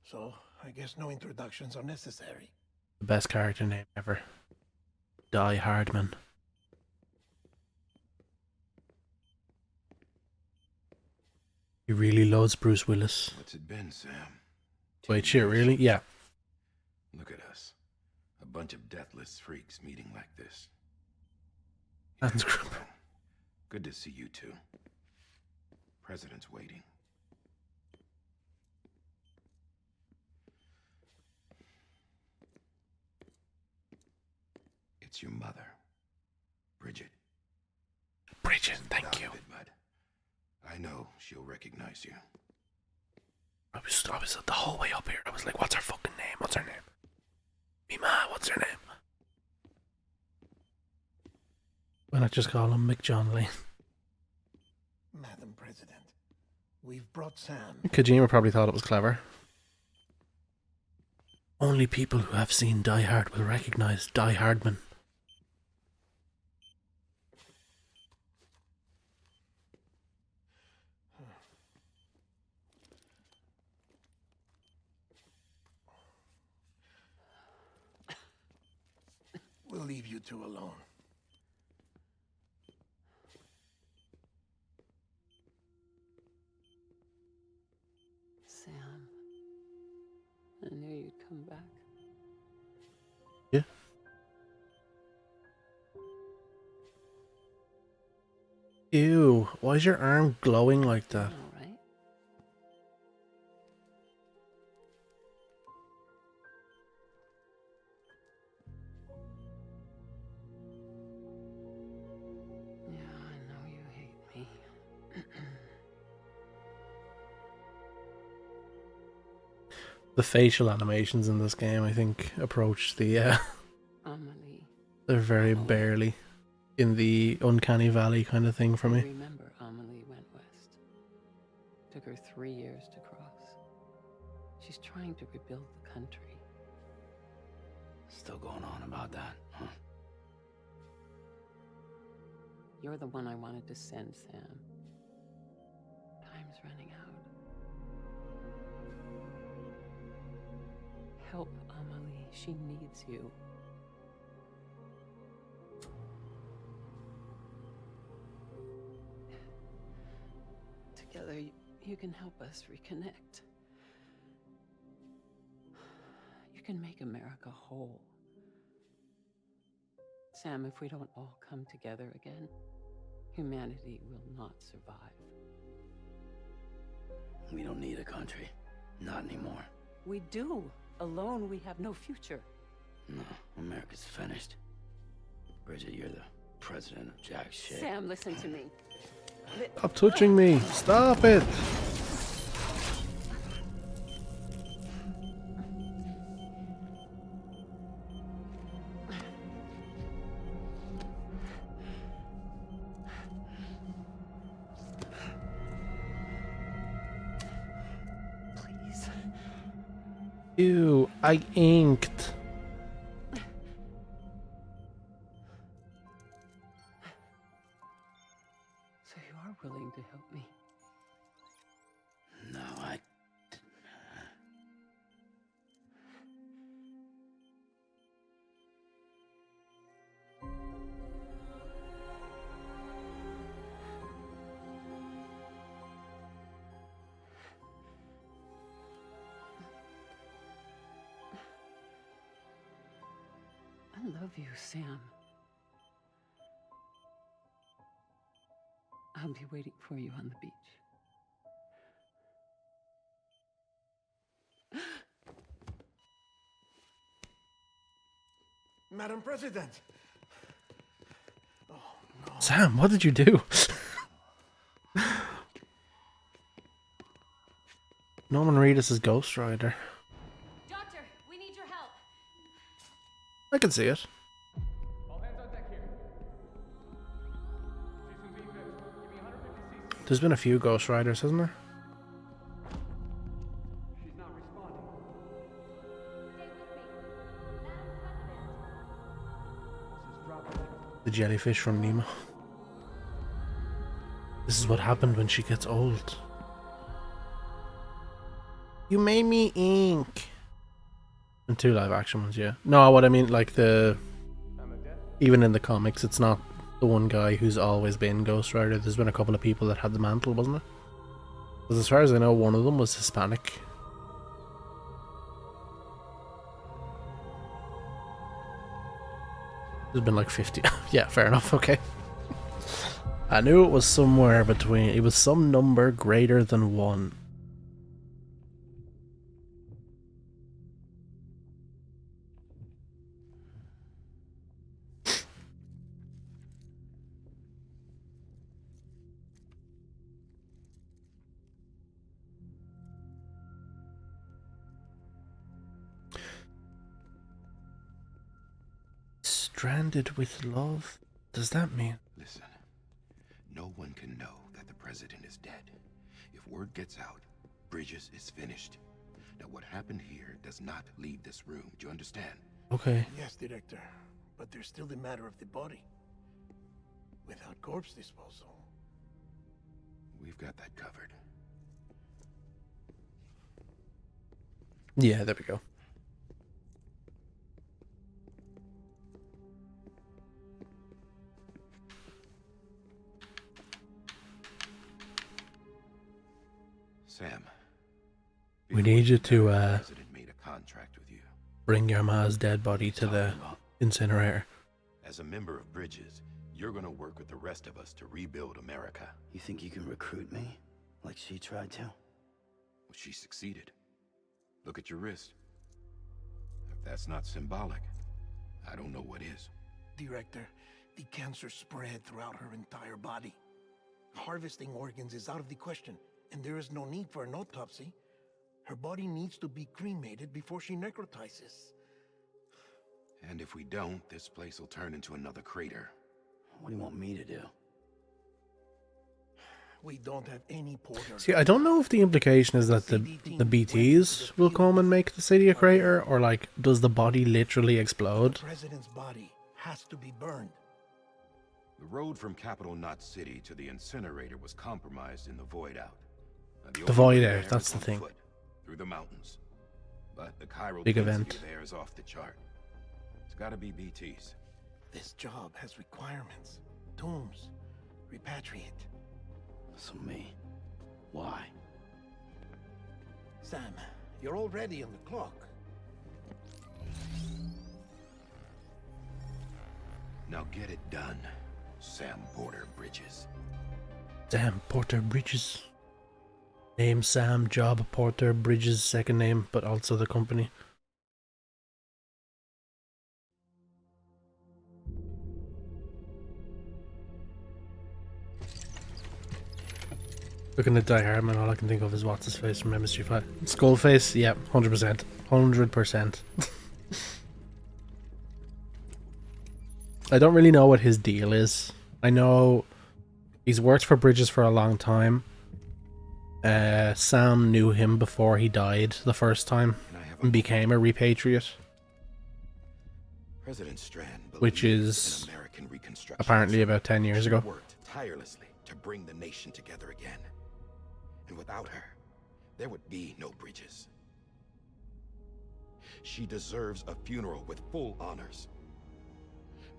So, I guess no introductions are necessary. The best character name ever. Die Hardman. He really loves Bruce Willis. What's it been, Sam? Wait, shit, really? Yeah. Look at us. A bunch of deathless freaks meeting like this. That's group. Well, good to see you two. President's waiting. It's your mother, Bridget. Bridget, thank you. It, bud. I know she'll recognize you. I was the whole way up here. I was like, what's her fucking name? What's her name? Me ma, what's her name? Why not just call him McJohn Lane? Madam President, we've brought Sam. Kojima probably thought it was clever. Only people who have seen Die Hard will recognize Die Hardman. leave you two alone. Sam, I knew you'd come back. Yeah. Ew, why is your arm glowing like that? All right. Yeah, I know you hate me. The facial animations in this game, I think, approach the Amelie. they're very barely in the uncanny valley kind of thing for I me. remember Amelie went west. Took her 3 years to cross. She's trying to rebuild the country. Still going on about that, huh? You're the one I wanted to send, Sam. Time's running out. Help Amelie. She needs you. Together, you can help us reconnect. You can make America whole. Sam, if we don't all come together again, humanity will not survive. We don't need a country. Not anymore. We do. Alone, we have no future. No, America's finished. Bridget, you're the president of jack shit. Sam, listen to me. Stop touching me! Stop it! Please. Ew, I inked. So you are willing to help me? No, I... I love you, Sam. I'll be waiting for you on the beach. Madam President! Sam, what did you do? Norman Reedus is Ghost Rider. Doctor, we need your help. I can see it. All hands on deck here. Season B fifth. Give me 150 cc. There's been a few Ghost Riders, hasn't there? She's not responding. This is dropping. The jellyfish from Nemo. This is what happened when she gets old. You made me ink. And 2 live action ones, yeah. No, what I mean, like even in the comics, it's not the one guy who's always been Ghost Rider. There's been a couple of people that had the mantle, wasn't it? Because as far as I know, one of them was Hispanic. There's been like 50. Yeah, fair enough, okay. I knew it was somewhere between. It was some number greater than 1. Stranded with love? Does that mean? Listen, no one can know that the president is dead. If word gets out, Bridges is finished. Now what happened here does not leave this room. Do you understand? Okay. Yes, Director. But there's still the matter of the body. Without corpse disposal. We've got that covered. Yeah, there we go. Sam. We need you to The president made a contract with you. bring your ma's dead body to the incinerator. As a member of Bridges, you're gonna work with the rest of us to rebuild America. You think you can recruit me? Like she tried to? Well, she succeeded. Look at your wrist. If that's not symbolic, I don't know what is. Director, the cancer spread throughout her entire body. Harvesting organs is out of the question, and there is no need for an autopsy. Her body needs to be cremated before she necrotizes. And if we don't, this place will turn into another crater. What do you want me to do? We don't have any porter. See, I don't know if the implication is that the BTs will come and make the city a crater, or like, does the body literally explode? The president's body has to be burned. The road from Capital Knot City to the incinerator was compromised in the void out. Now, The only void way out, there that's is the on thing. foot, through the mountains. But the chiral Big density event. there is off the chart. It's gotta be BTs. This job has requirements. Tombs. Repatriate. So me. Why? Sam, you're already on the clock. Now get it done, Sam Porter Bridges. Sam Porter Bridges. Name Sam, job Porter Bridges, second name, but also the company. Looking at Die Hard, man, all I can think of is what's his face from MS5. Skullface, yeah, 100%. 100%. I don't really know what his deal is. I know he's worked for Bridges for a long time. Sam knew him before he died the first time and became a repatriate, President Strand which believed is in American Reconstruction. apparently about 10 years She ago. worked tirelessly to bring the nation together again. And without her, there would be no Bridges. She deserves a funeral with full honors.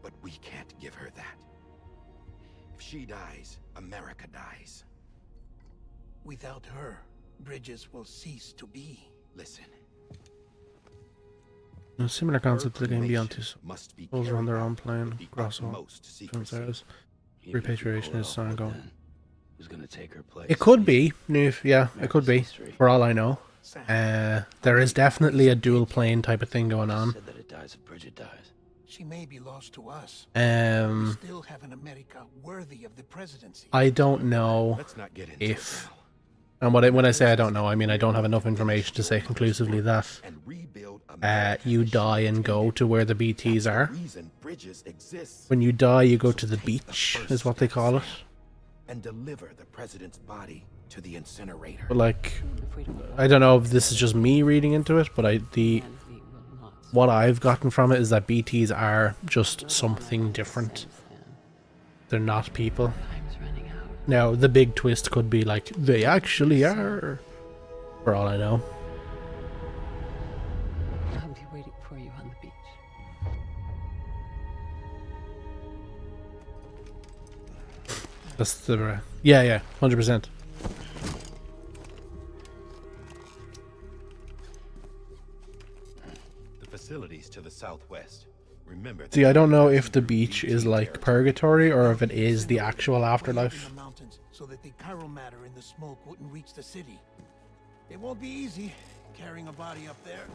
But we can't give her that. If she dies, America dies. Without her, Bridges will cease to be. Listen. A similar concept to the game Beyond Two Must be Souls are on their own carried plane, with the cross all utmost secrecy. transfers. Even if you Repatriation pull is it off, what ongoing. then? Who's gonna take her place? It could be, yeah, it could be, for all I know. Sam, There is definitely a dual plane type of thing going on. Said that it dies if Bridget dies. she may be lost to us. We still have an America worthy of the presidency. I don't know Let's not get into if, it now. and when I say I don't know, I mean I don't have enough information to say conclusively that And rebuild America you as she die and go intended. to where the BTs That's the are. reason Bridges exists. When you die, you go So to the take beach, first is what they step, call it. Sam, and deliver the president's body to the incinerator. But like, If we don't I don't know if this is just me reading into it, but humanity will not what I've gotten from it is that BTs are just something different. They're not people. time's running out. Now, the big twist could be like, they actually are, for all I know. I'll be waiting for you on the beach. That's the, yeah, 100%. The facilities to the southwest. Remember. See, I don't know if the beach is like purgatory or if it is the actual We live afterlife. in the mountains so that the chiral matter in the smoke wouldn't reach the city. It won't be easy carrying a body up there.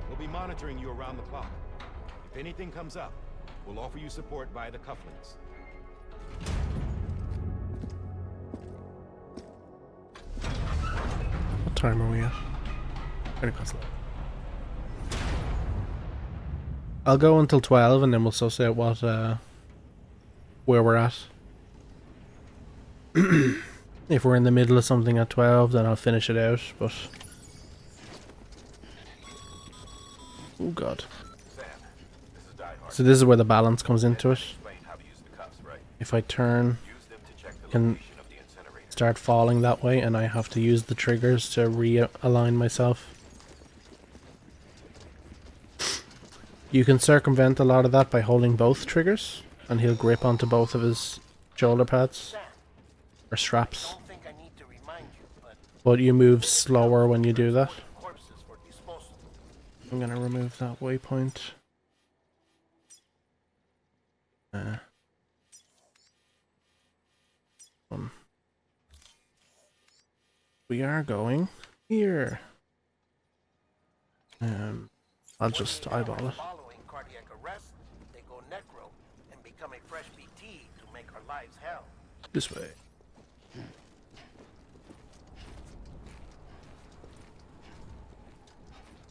We'll be monitoring you around the clock. If anything comes up, we'll offer you support via the cufflinks. What time are we at? 20 past 11. I'll go until 12 and then we'll suss out what, where we're at. If we're in the middle of something at 12, then I'll finish it out, but... Oh god. So this is where the balance comes into it. If I turn, I can start falling that way, and I have to use the triggers to realign myself. You can circumvent a lot of that by holding both triggers, and he'll grip onto both of his shoulder pads or straps. But you move slower when you do that. I'm gonna remove that waypoint. We are going here. I'll just eyeball it. Following cardiac arrest, they go necro and become a fresh BT to make our lives hell. This way.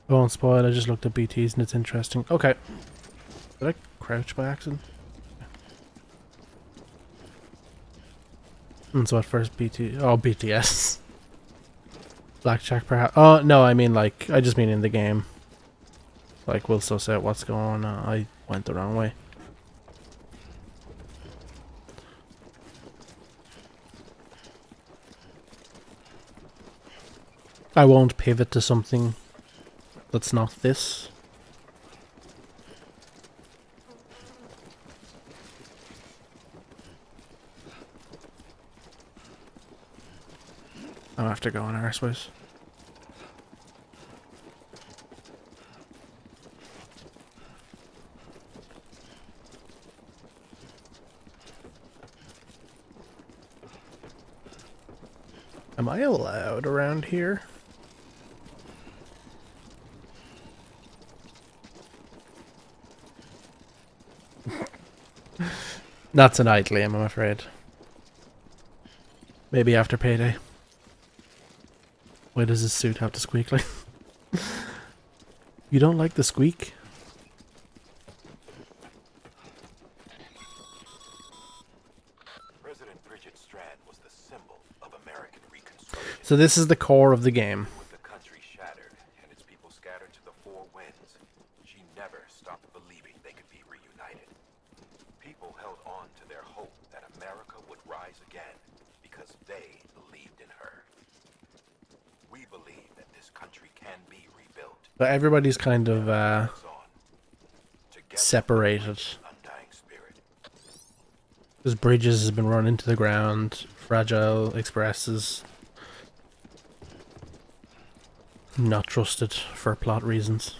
I won't spoil, I just looked at BTs and it's interesting. Okay. Did I crouch by accident? And so at first BT... Oh, BTS. Blackjack perhaps... Oh, no, I mean like... I just mean in the game. Like, we'll suss out what's going on. I went the wrong way. I won't pivot to something that's not this. I'm after going arseways. Am I allowed around here? Not tonight, Liam, I'm afraid. Maybe after payday. Why does his suit have to squeak like? You don't like the squeak? President Bridget Strand was the symbol of American Reconstruction. So this is the core of the game. With the country shattered and its people scattered to the four winds, she never stopped believing they could be reunited. People held on to their hope that America would rise again because they believed in her. We believe that this country can be rebuilt. But everybody's kind of separated. Because Bridges has been run into the ground. Fragile Express is not trusted for plot reasons.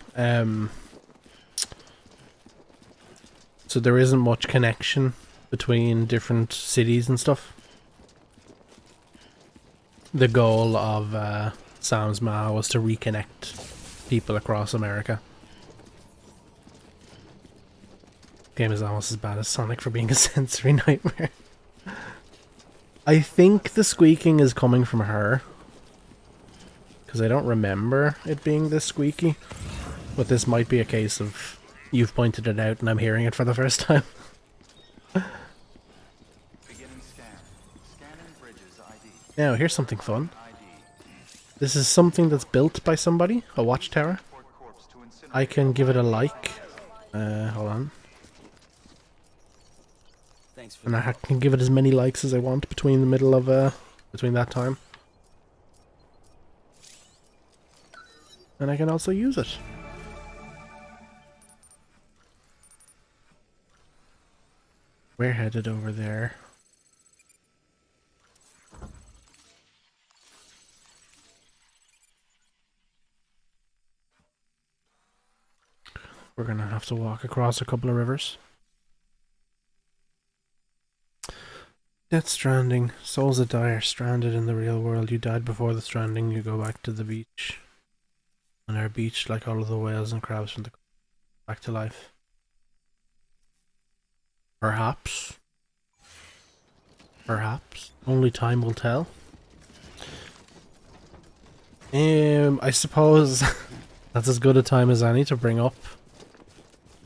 So there isn't much connection between different cities and stuff. The goal of Sam's Ma was to reconnect people across America. Game is almost as bad as Sonic for being a sensory nightmare. I think the squeaking is coming from her. Because I don't remember it being this squeaky. But this might be a case of you've pointed it out and I'm hearing it for the first time. Now, here's something fun. This is something that's built by somebody, a watchtower. I can give it a like. Hold on. And I can give it as many likes as I want between the middle of between that time. And I can also use it. We're headed over there. We're gonna have to walk across a couple of rivers. Death Stranding. Souls that die are stranded in the real world. You died before the stranding, you go back to the beach. On our beach, like all of the whales and crabs from the back to life. Perhaps. Perhaps. Only time will tell. I suppose that's as good a time as any to bring up.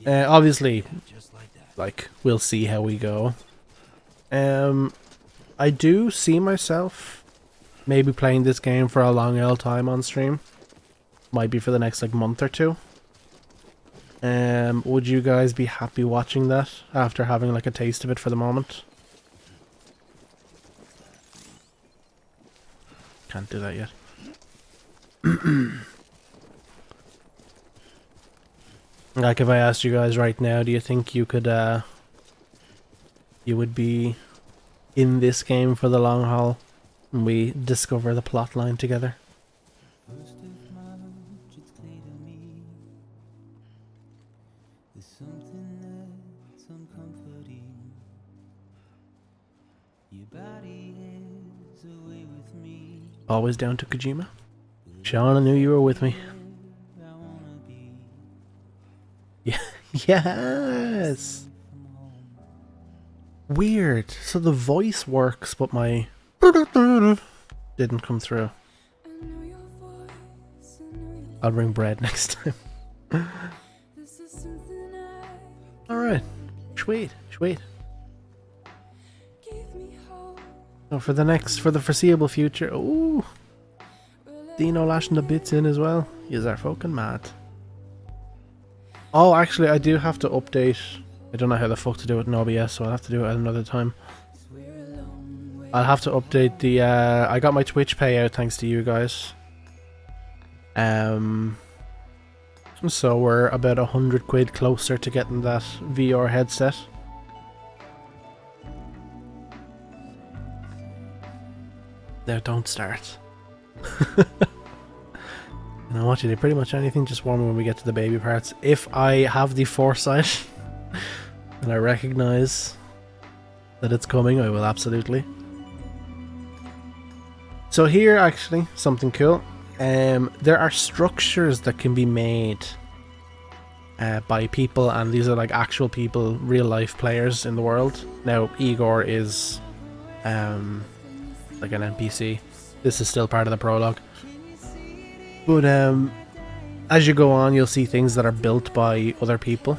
Obviously, like, we'll see how we go. I do see myself maybe playing this game for a long old time on stream. Might be for the next, like, month or two. Would you guys be happy watching that after having, like, a taste of it for the moment? Can't do that yet. Like, if I asked you guys right now, do you think you could, you would be in this game for the long haul and we discover the plot line together? Always down to Kojima. Sean, I knew you were with me. Yeah. Yes. Weird. So the voice works, but my didn't come through. I'll bring bread next time. Alright. Sweet. Sweet. So for the foreseeable future, ooh, Dino lashing the bits in as well. Yous are fucking mad. Oh, actually, I do have to update. I don't know how the fuck to do it in OBS, so I'll have to do it at another time. I'll have to update the. I got my Twitch payout thanks to you guys. So we're about 100 quid closer to getting that VR headset. Now don't start. You know what, you do pretty much anything, just warn me when we get to the baby parts. If I have the foresight and I recognize that it's coming, I will absolutely. So here, actually, something cool. There are structures that can be made by people, and these are like actual people, real life players in the world. Now, Igor is like an NPC. This is still part of the prologue. But as you go on, you'll see things that are built by other people,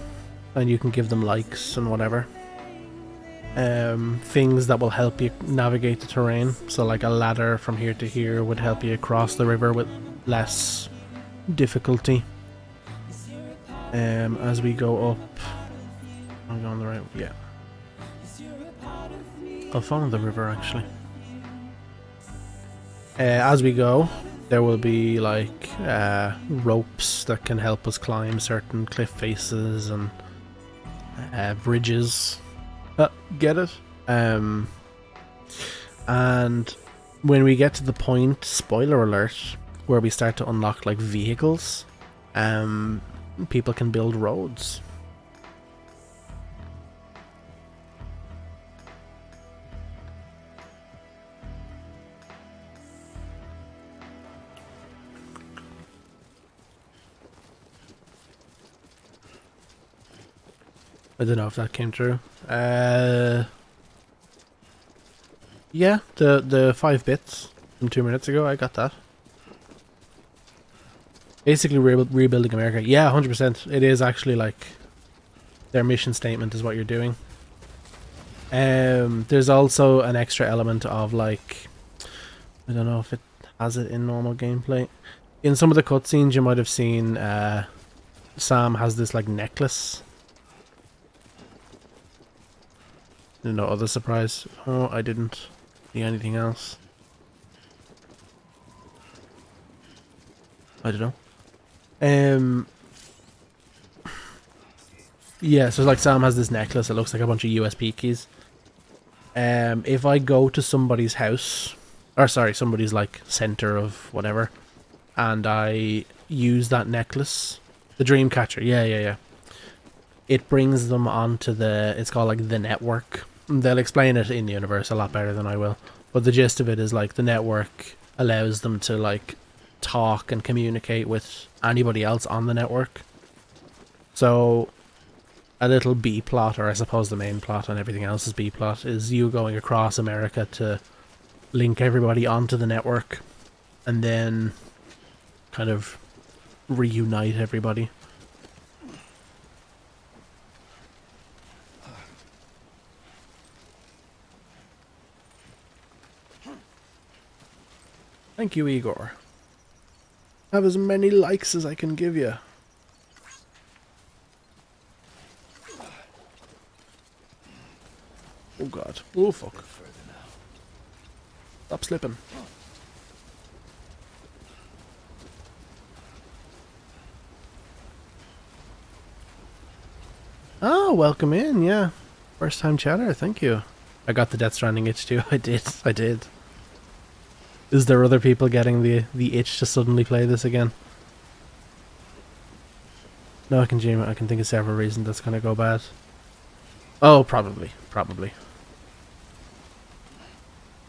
and you can give them likes and whatever. Things that will help you navigate the terrain. So like a ladder from here to here would help you cross the river with less difficulty. As we go up, I'm going the right way. Yeah, I'll follow the river actually. As we go, there will be like ropes that can help us climb certain cliff faces and bridges. Get it? And when we get to the point, spoiler alert, where we start to unlock like vehicles, people can build roads. I don't know if that came through. Yeah, the 5 bits from 2 minutes ago, I got that. Basically rebuilding America. Yeah, 100%. It is actually like their mission statement is what you're doing. There's also an extra element of like, I don't know if it has it in normal gameplay. In some of the cutscenes you might have seen Sam has this like necklace. No other surprise. Oh, I didn't see anything else. I don't know. Yeah, so like Sam has this necklace. It looks like a bunch of USB keys. If I go to somebody's house, or sorry, somebody's like center of whatever, and I use that necklace, the dream catcher. Yeah. It brings them onto the, it's called like the network. They'll explain it in the universe a lot better than I will. But the gist of it is like the network allows them to like talk and communicate with anybody else on the network. So a little B plot, or I suppose the main plot and everything else is B plot, is you going across America to link everybody onto the network and then kind of reunite everybody. Thank you, Igor. Have as many likes as I can give you. Oh god. Oh fuck. Stop slipping. Oh, welcome in, yeah. First time chatter, thank you. I got the Death Stranding itch too. I did. Is there other people getting the itch to suddenly play this again? No, I can think of several reasons that's gonna go bad. Oh, probably.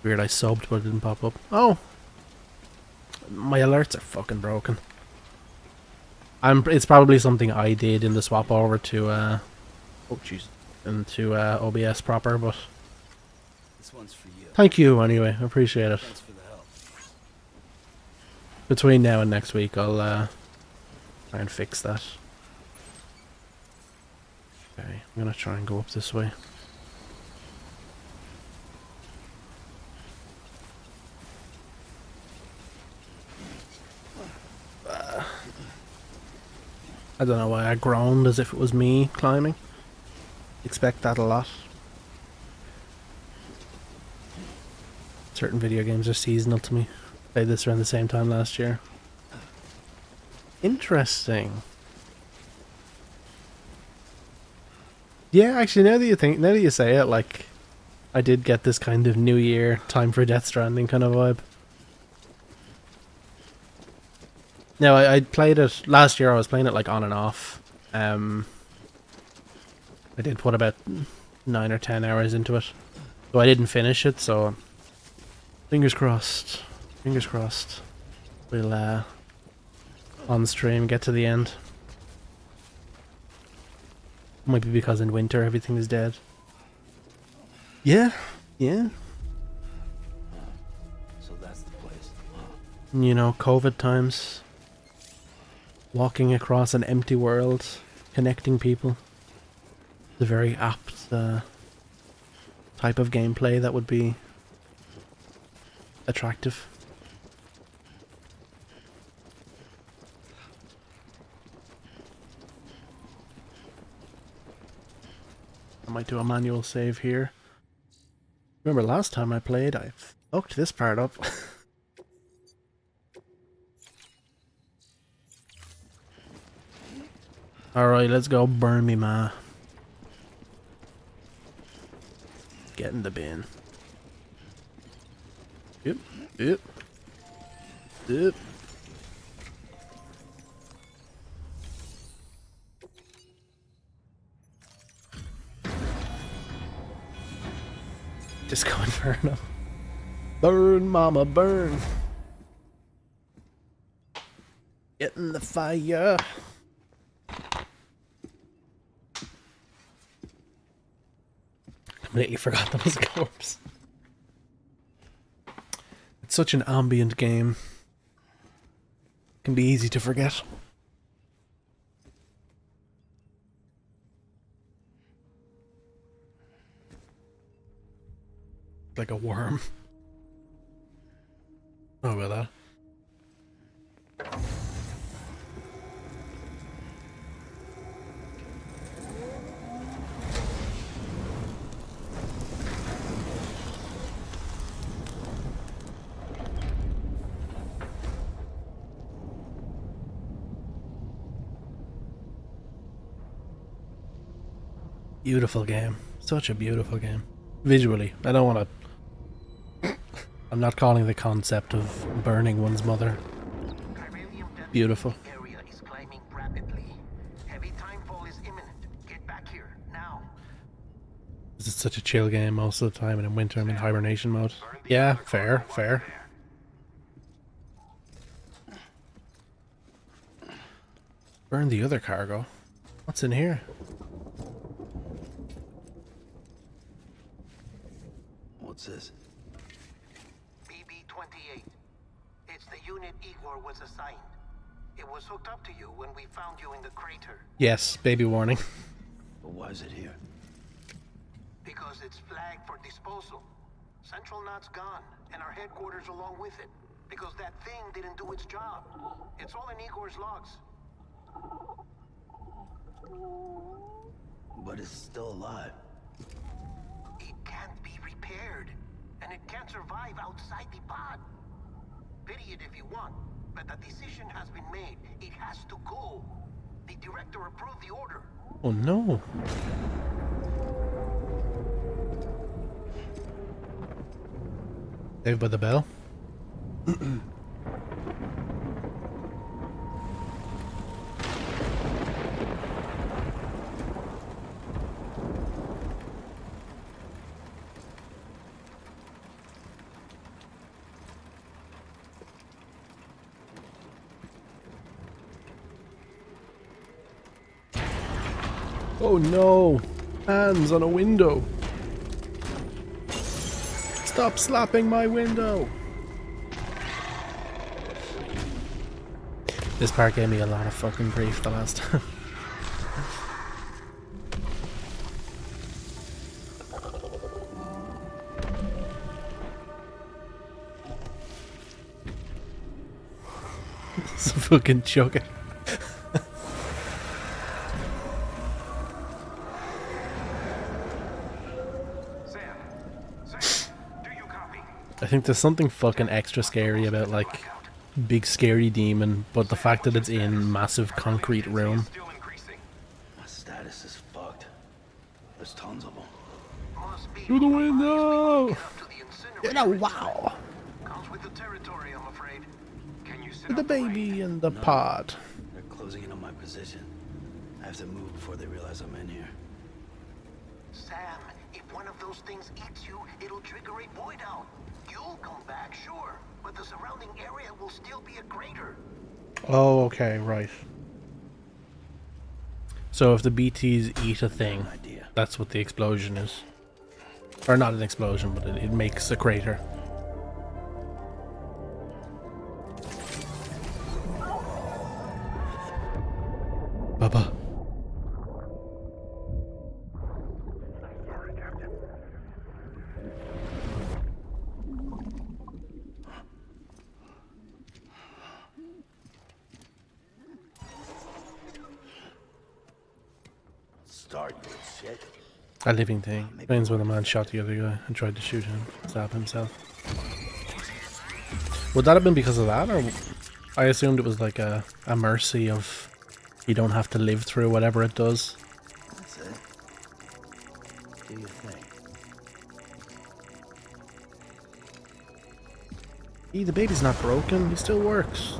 Weird, I subbed but it didn't pop up. Oh! My alerts are fucking broken. It's probably something I did in the swap over to oh jeez, into OBS proper, but This one's for you. thank you anyway, I appreciate it. Thanks for the help. Between now and next week I'll try and fix that. Okay, I'm gonna try and go up this way. I don't know why I groaned as if it was me climbing. Expect that a lot. Certain video games are seasonal to me. Played this around the same time last year. Interesting. Yeah, actually, now that you say it, like, I did get this kind of New Year, time for Death Stranding kind of vibe. No, I played it last year. I was playing it like on and off. I did put about 9 or 10 hours into it, so I didn't finish it. So fingers crossed. Fingers crossed. We'll on stream get to the end. Might be because in winter everything is dead. Yeah. So that's the place. You know, COVID times. Walking across an empty world, connecting people. It's a very apt type of gameplay that would be attractive. I might do a manual save here. Remember last time I played, I fucked this part up. Alright, let's go burn me, ma. Get in the bin. Yep. Disco Inferno. Burn, mama, burn. Get in the fire. Completely forgot that was a corpse. It's such an ambient game. It can be easy to forget. Like a worm. Oh, about that. Beautiful game. Such a beautiful game. Visually. I don't want to... I'm not calling the concept of burning one's mother beautiful. Area is climbing rapidly. Heavy timefall is imminent. Get back here now. This is such a chill game most of the time, and in winter I'm in hibernation mode. Yeah, fair. Burn the other cargo. What's in here? What's this? BB-28. It's the unit Igor was assigned. It was hooked up to you when we found you in the crater. Yes, baby warning. But why is it here? Because it's flagged for disposal. Central Knot's gone, and our headquarters along with it. Because that thing didn't do its job. It's all in Igor's logs. But it's still alive. It can't be repaired, and it can't survive outside the pod. Pity it if you want, but the decision has been made. It has to go. The director approved the order. Oh no. Saved by the Bell. Oh no! Hands on a window! Stop slapping my window! This part gave me a lot of fucking grief the last time. It's fucking chugging. I think there's something fucking extra scary about like big scary demon, but the fact that it's in massive concrete room. My status is fucked. There's tons of them. Through the window! You know, wow! Comes with the territory, I'm afraid. Can you With the baby in the pod. They're closing in on my position. I have to move before they realize I'm in here. Sam, if one of those things eats you, it'll trigger a void out. You'll come back, sure, but the surrounding area will still be a crater. Oh, okay, right. So if the BTs eat a thing, that's what the explosion is. Or not an explosion, but it makes a crater. Baba. Start, you shit. A living thing. Explains when the man shot the other guy and tried to shoot him, stab himself. Would that have been because of that, or I assumed it was like a mercy of you don't have to live through whatever it does. That's it. Do your thing. The baby's not broken, he still works.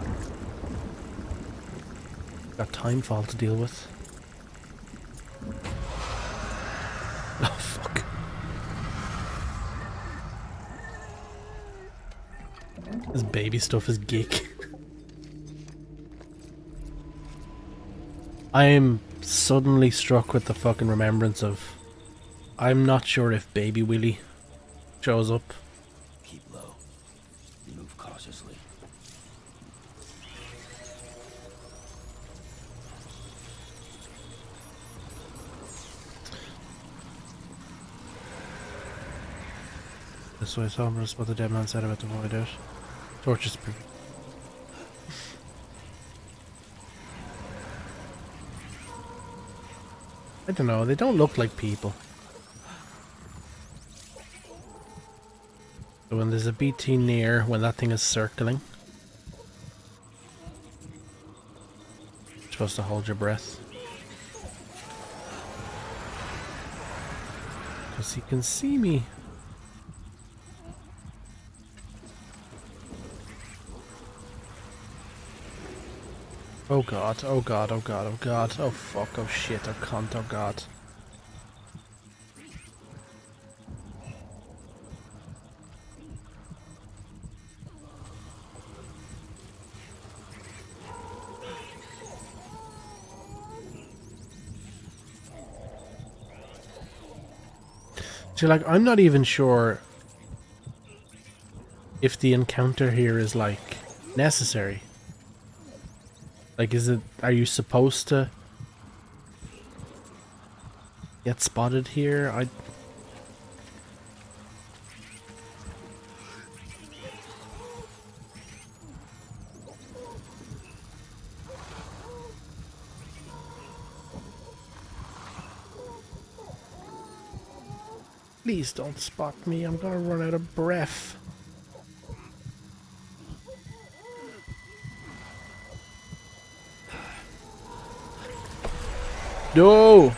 Got timefall to deal with. Oh fuck. This baby stuff is geek. I am suddenly struck with the fucking remembrance of I'm not sure if Baby Willie shows up. Keep low. Move cautiously. This way, Thomas, what the dead man said about the void out. Torches. I don't know, they don't look like people. So when there's a BT near, when that thing is circling, you're supposed to hold your breath. Because he can see me. Oh god, oh god, oh god, oh god, oh fuck, oh shit, oh cunt, oh god. See, like, I'm not even sure if the encounter here is, like, necessary. Like, are you supposed to get spotted here? Please don't spot me, I'm gonna run out of breath. No!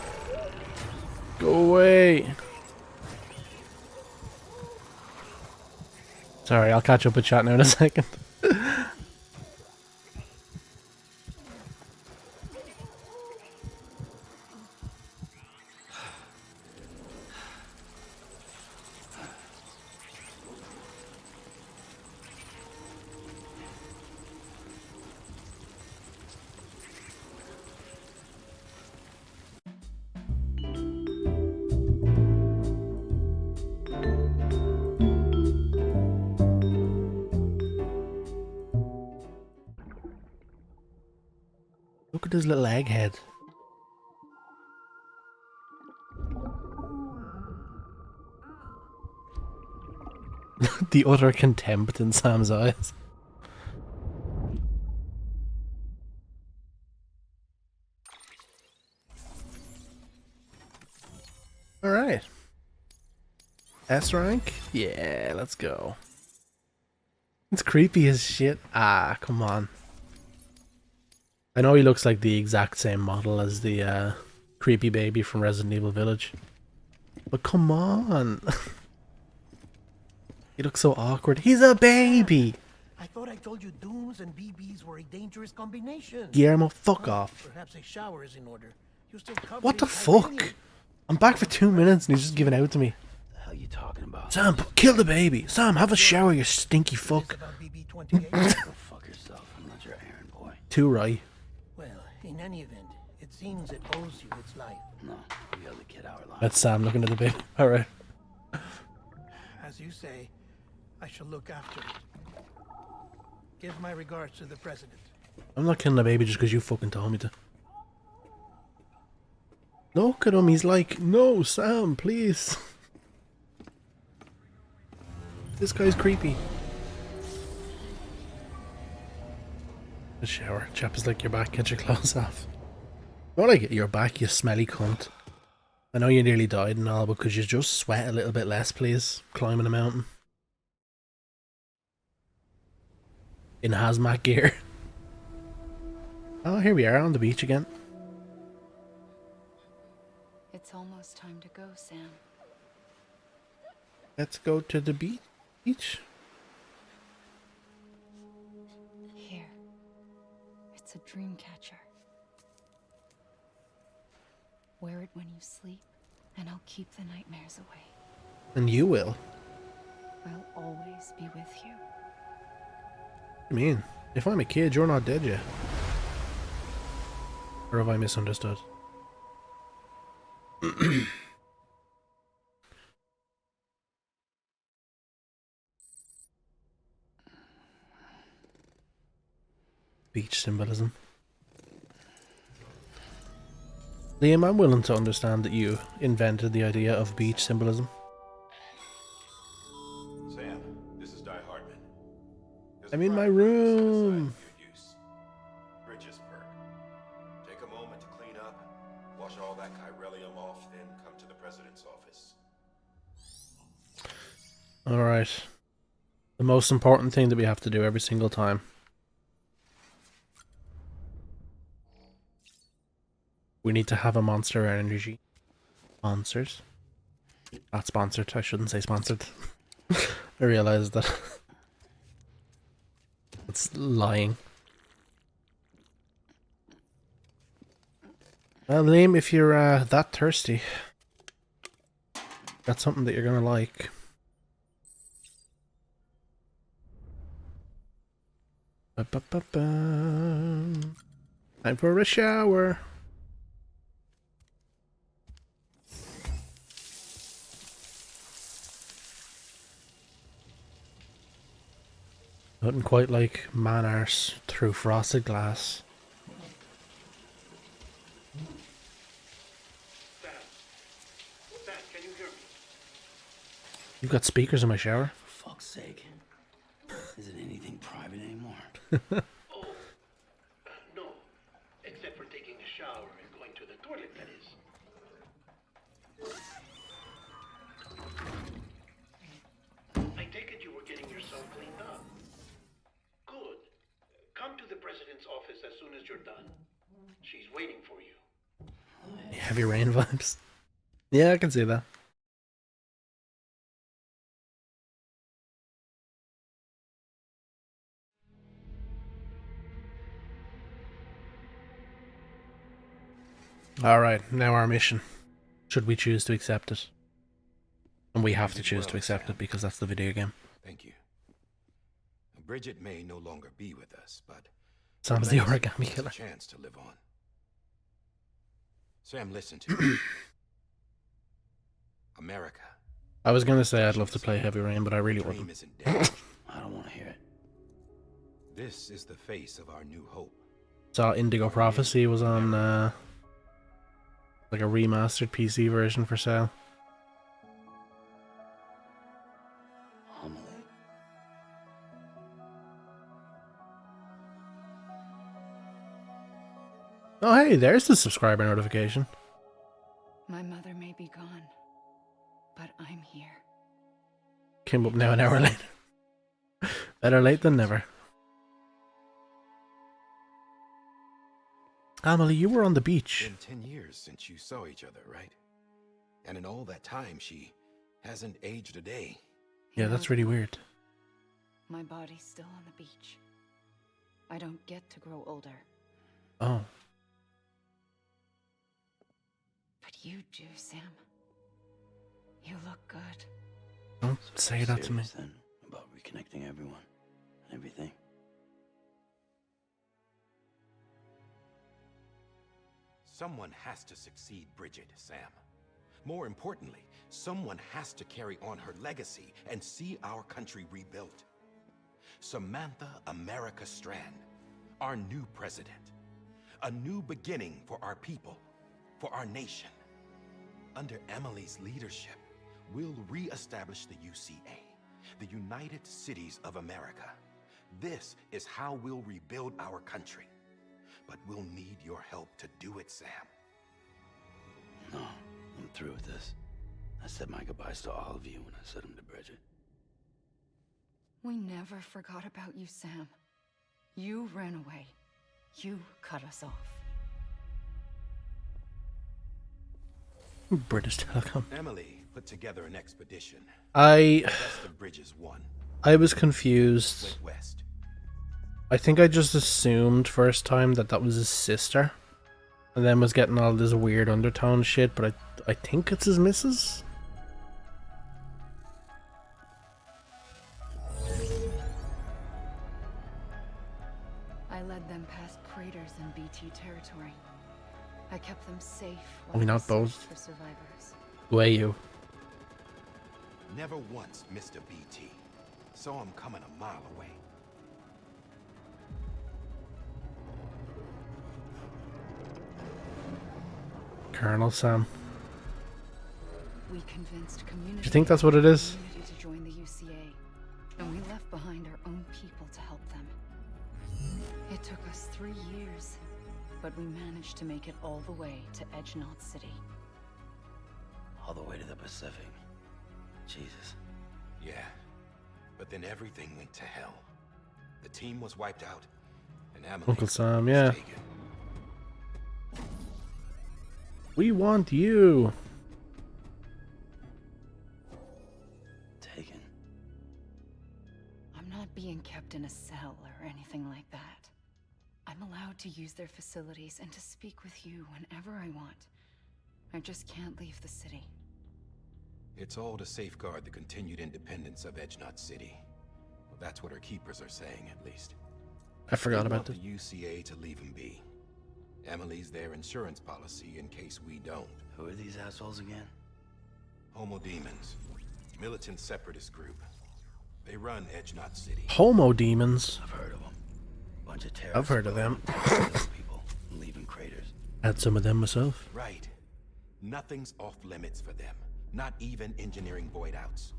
Go away! Sorry, I'll catch up with chat now in a second. Look at his little egghead. The utter contempt in Sam's eyes. Alright. S rank? Yeah, let's go. It's creepy as shit. Ah, come on. I know he looks like the exact same model as the creepy baby from Resident Evil Village. But come on. He looks so awkward. He's a baby! I thought I told you dooms and BBs were a dangerous combination. Guillermo, fuck off. Perhaps a shower is in order. You're still covered What the in fuck? titanium. I'm back for 2 minutes and he's just giving out to me. The hell you talking about? Sam, kill the baby. Sam, have a shower, you stinky fuck. Go fuck yourself. I'm not your errand boy. Too right. Well, in any event, it seems it owes you its life. No, we owe the kid our life. That's Sam looking at the baby. Alright. As you say, I shall look after it. Give my regards to the president. I'm not killing the baby just because you fucking told me to. Look at him, he's like, no, Sam, please. This guy's creepy. The shower. Chap is like, you're back, get your clothes off. Not like you're back, you smelly cunt. I know you nearly died and all, but could you just sweat a little bit less, please? Climbing a mountain. In hazmat gear. Oh, here we are on the beach again. It's almost time to go, Sam. Let's go to the beach. Here. It's a dream catcher. Wear it when you sleep, and I'll keep the nightmares away. And you will. I'll always be with you. I mean, if I'm a kid, you're not dead yet. Or have I misunderstood? Beach symbolism. Liam, I'm willing to understand that you invented the idea of beach symbolism. Sam, this is Di Hartman. I'm in my room. Bridges perk. Take a moment to clean up, wash all that chiralium off, then come to the president's office. Alright. The most important thing that we have to do every single time. We need to have a Monster Energy. Monsters. Not sponsored. I shouldn't say sponsored. I realized that. It's lying. Well, Liam, if you're that thirsty, that's something that you're gonna like. Ba-ba-ba-bum. Time for a shower. Nothing quite like man arse through frosted glass. Sam, can you hear me? You've got speakers in my shower? For fuck's sake. Is it anything private anymore? Oh, no. Except for taking a shower and going to the toilet, that is. I take it you were getting yourself cleaned up. Good. Come to the president's office as soon as you're done. She's waiting for you. Heavy Rain vibes. Yeah, I can see that. Alright, now our mission. Should we choose to accept it? And we have to choose to accept it because that's the video game. Thank you. Bridget may no longer be with us, but Sam's the origami killer. A chance to live on. Sam, listen to me. America. I was gonna say I'd love to play Heavy Rain, but I really wouldn't. I don't want to hear it. This is the face of our new hope. Saw Indigo Prophecy was on like a remastered PC version for sale. Oh hey, there's the subscriber notification. My mother may be gone, but I'm here. Came up now an hour later. Better late than never. Amelie, you were on the beach. It's been 10 years since you saw each other, right? And in all that time, she hasn't aged a day. Yeah, that's really weird. My body's still on the beach. I don't get to grow older. Oh. But you do, Sam. You look good. Don't say that to me. Then about reconnecting everyone and everything. Someone has to succeed Bridget, Sam. More importantly, someone has to carry on her legacy and see our country rebuilt. Samantha America Strand, our new president. A new beginning for our people, for our nation. Under Emily's leadership, we'll re-establish the UCA, the United Cities of America. This is how we'll rebuild our country. But we'll need your help to do it, Sam. No, I'm through with this. I said my goodbyes to all of you when I said them to Bridget. We never forgot about you, Sam. You ran away. You cut us off. British Telecom. Emily put together an expedition. I Best of Bridges won. I was confused. Went west. I think I just assumed first time that that was his sister. And then was getting all this weird undertone shit, but I think it's his missus? I led them past craters in BT territory. I kept them safe Are we not both? for survivors. Way you. Never once missed a BT. Saw him coming a mile away. Colonel Sam. We convinced community. Do you think that's what it is? To join the UCA, and we left behind our own people to help them. It took us 3 years, but we managed to make it all the way to Edgenot City. All the way to the Pacific. Jesus. Yeah. But then everything went to hell. The team was wiped out, and Emily Uncle Sam, was yeah. taken. We want you. Taken. I'm not being kept in a cell or anything like that. I'm allowed to use their facilities and to speak with you whenever I want. I just can't leave the city. It's all to safeguard the continued independence of Edgenot City. Well, that's what our keepers are saying, at least. I forgot They about want this. the UCA to leave him be. Emily's their insurance policy in case we don't. Who are these assholes again? Homo Demons. Militant separatist group. They run Edgenot City. Homo demons. I've heard of them. Bunch of terrorists. I've heard of them. People leaving craters. Had some of them myself. Right. Nothing's off limits for them. Not even engineering void outs.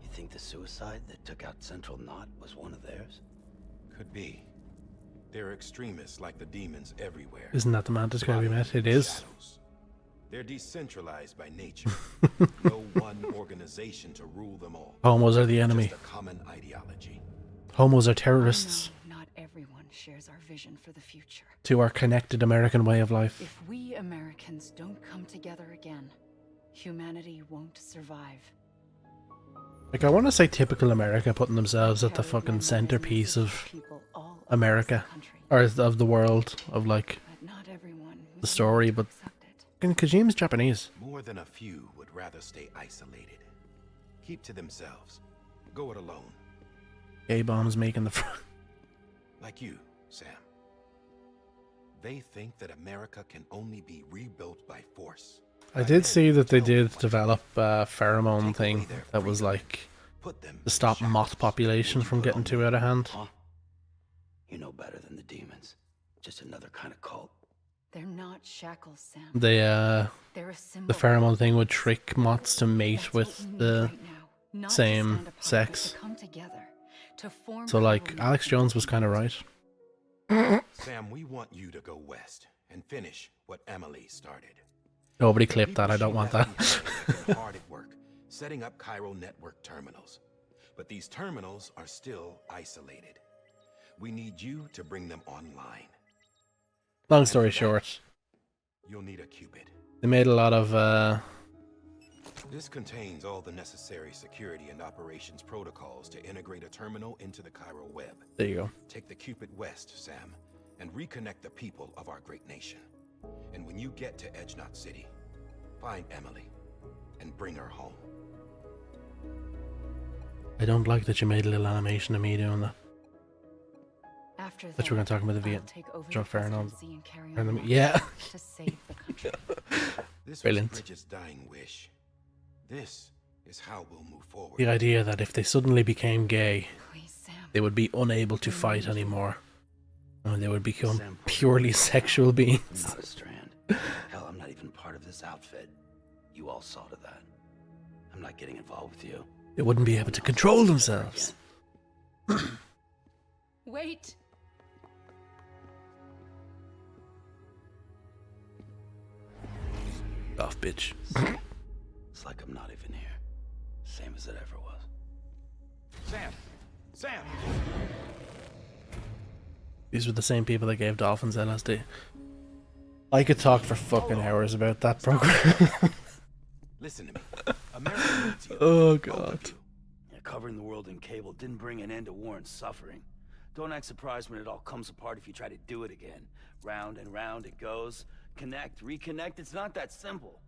You think the suicide that took out Central Knot was one of theirs? Could be. There are extremists like the demons everywhere. Isn't that the mantis guy we met? It is. Shadows. They're decentralized by nature. No one organization to rule them all. Homos are the enemy. Just a common ideology. Homos are terrorists. I know not everyone shares our vision for the future. To our connected American way of life. If we Americans don't come together again, humanity won't survive. Like, I want to say typical America, putting themselves at the fucking centerpiece of America, or of the world, of like the story, but Kojima's Japanese. More than a few would rather stay isolated. Keep to themselves. Go it alone. Gay bombs making the front. Like you, Sam. They think that America can only be rebuilt by force. I did see that they did develop a pheromone thing that was like to stop moth population from getting too out of hand. Huh? You know better than the demons. Just another kind of cult. They're not shackles, Sam. The pheromone thing would trick moths to mate with the same sex. So like, Alex Jones was kind of right. Sam, we want you to go west and finish what Emily started. Nobody clipped that, I don't want that. Hard at work, setting up chiral network terminals. But these terminals are still isolated. We need you to bring them online. Long story short, you'll need a Cupid. They made a lot of This contains all the necessary security and operations protocols to integrate a terminal into the chiral web. There you go. Take the Cupid west, Sam, and reconnect the people of our great nation. And when you get to Edge Knot City, find Emily and bring her home. I don't like that you made a little animation of me doing that. After But we're going to talk about the I'll take over Drug the Fair and all. presidency and carry on Yeah. to save the country. This Brilliant. was Bridget's dying wish. This is how we'll move forward. The idea that if they suddenly became gay, they would be unable to fight anymore. And they would become purely sexual beings. I'm not a Strand. Hell, I'm not even part of this outfit. You all saw to that. I'm not getting involved with you. They wouldn't be able to control themselves. Wait! Off, bitch. It's like I'm not even here. Same as it ever was. Sam! Sam! These were the same people that gave dolphins LSD. I could talk for fucking hours about that program. Listen to me. America needs you. Oh god. Yeah, covering the world in cable didn't bring an end to war and suffering. Don't act surprised when it all comes apart if you try to do it again. Round and round it goes. Connect, reconnect, it's not that simple.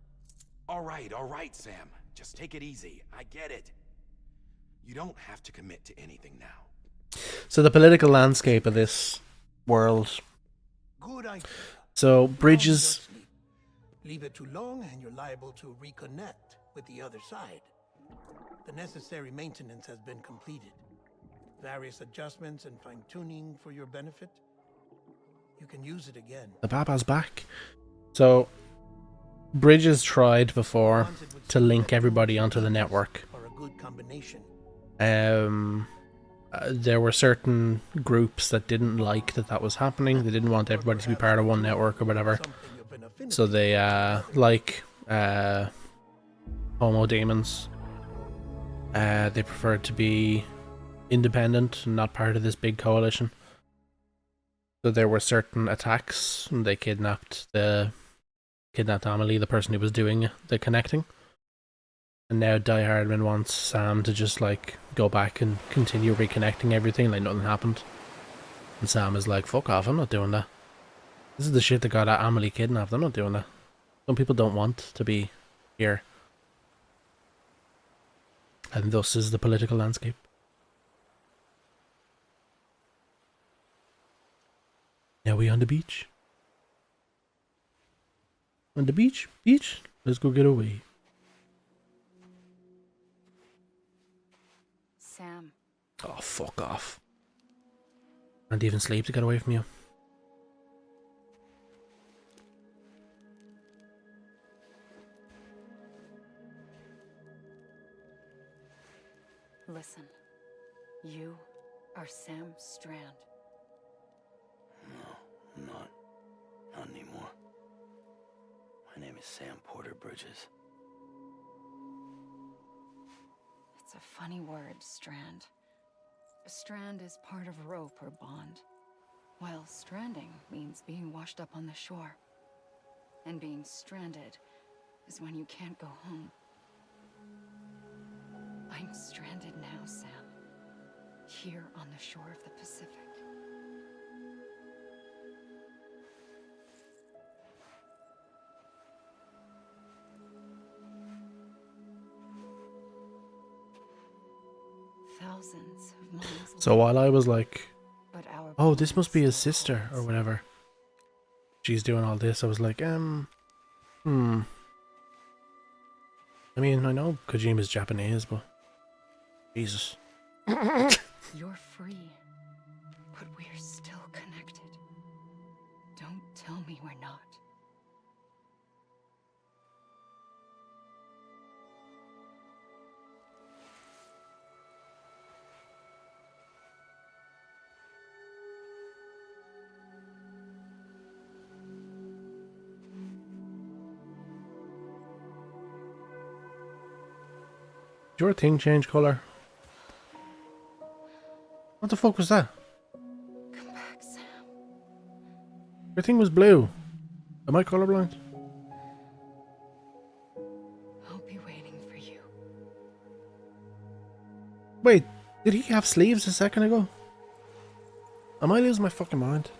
All right, Sam. Just take it easy. I get it. You don't have to commit to anything now. So the political landscape of this world. Good idea. So Bridges. Leave it too long and you're liable to reconnect with the other side. The necessary maintenance has been completed. Various adjustments and fine-tuning for your benefit. You can use it again. The Baba's back. So Bridges tried before to link everybody onto the network. Or a good combination. There were certain groups that didn't like that was happening. They didn't want everybody to be part of one network or whatever. So they, like homo demons, they preferred to be independent and not part of this big coalition. So there were certain attacks, and they kidnapped Amelie, the person who was doing the connecting. And now Die Hardman wants Sam to just like go back and continue reconnecting everything like nothing happened. And Sam is like, fuck off, I'm not doing that. This is the shit that got Amelie kidnapped, I'm not doing that. Some people don't want to be here. And thus is the political landscape. Now we on the beach. On the beach? Beach? Let's go get away. Sam. Oh, fuck off. Can't even sleep to get away from you. Listen. You are Sam Strand. No, I'm not. Not anymore. My name is Sam Porter Bridges. It's a funny word, Strand. A strand is part of rope or bond. Well, stranding means being washed up on the shore. And being stranded is when you can't go home. I'm stranded now, Sam. Here on the shore of the Pacific. Thousands of miles away. So while I was like, But our oh, this must be his sister or whatever, she's doing all this, I was like, I mean, I know Kojima's Japanese, but Jesus. You're free, but we're still connected. Don't tell me we're not. Did your thing change colour? What the fuck was that? Come back, Sam. Your thing was blue. Am I colorblind? I'll be waiting for you. Wait, did he have sleeves a second ago? Am I losing my fucking mind?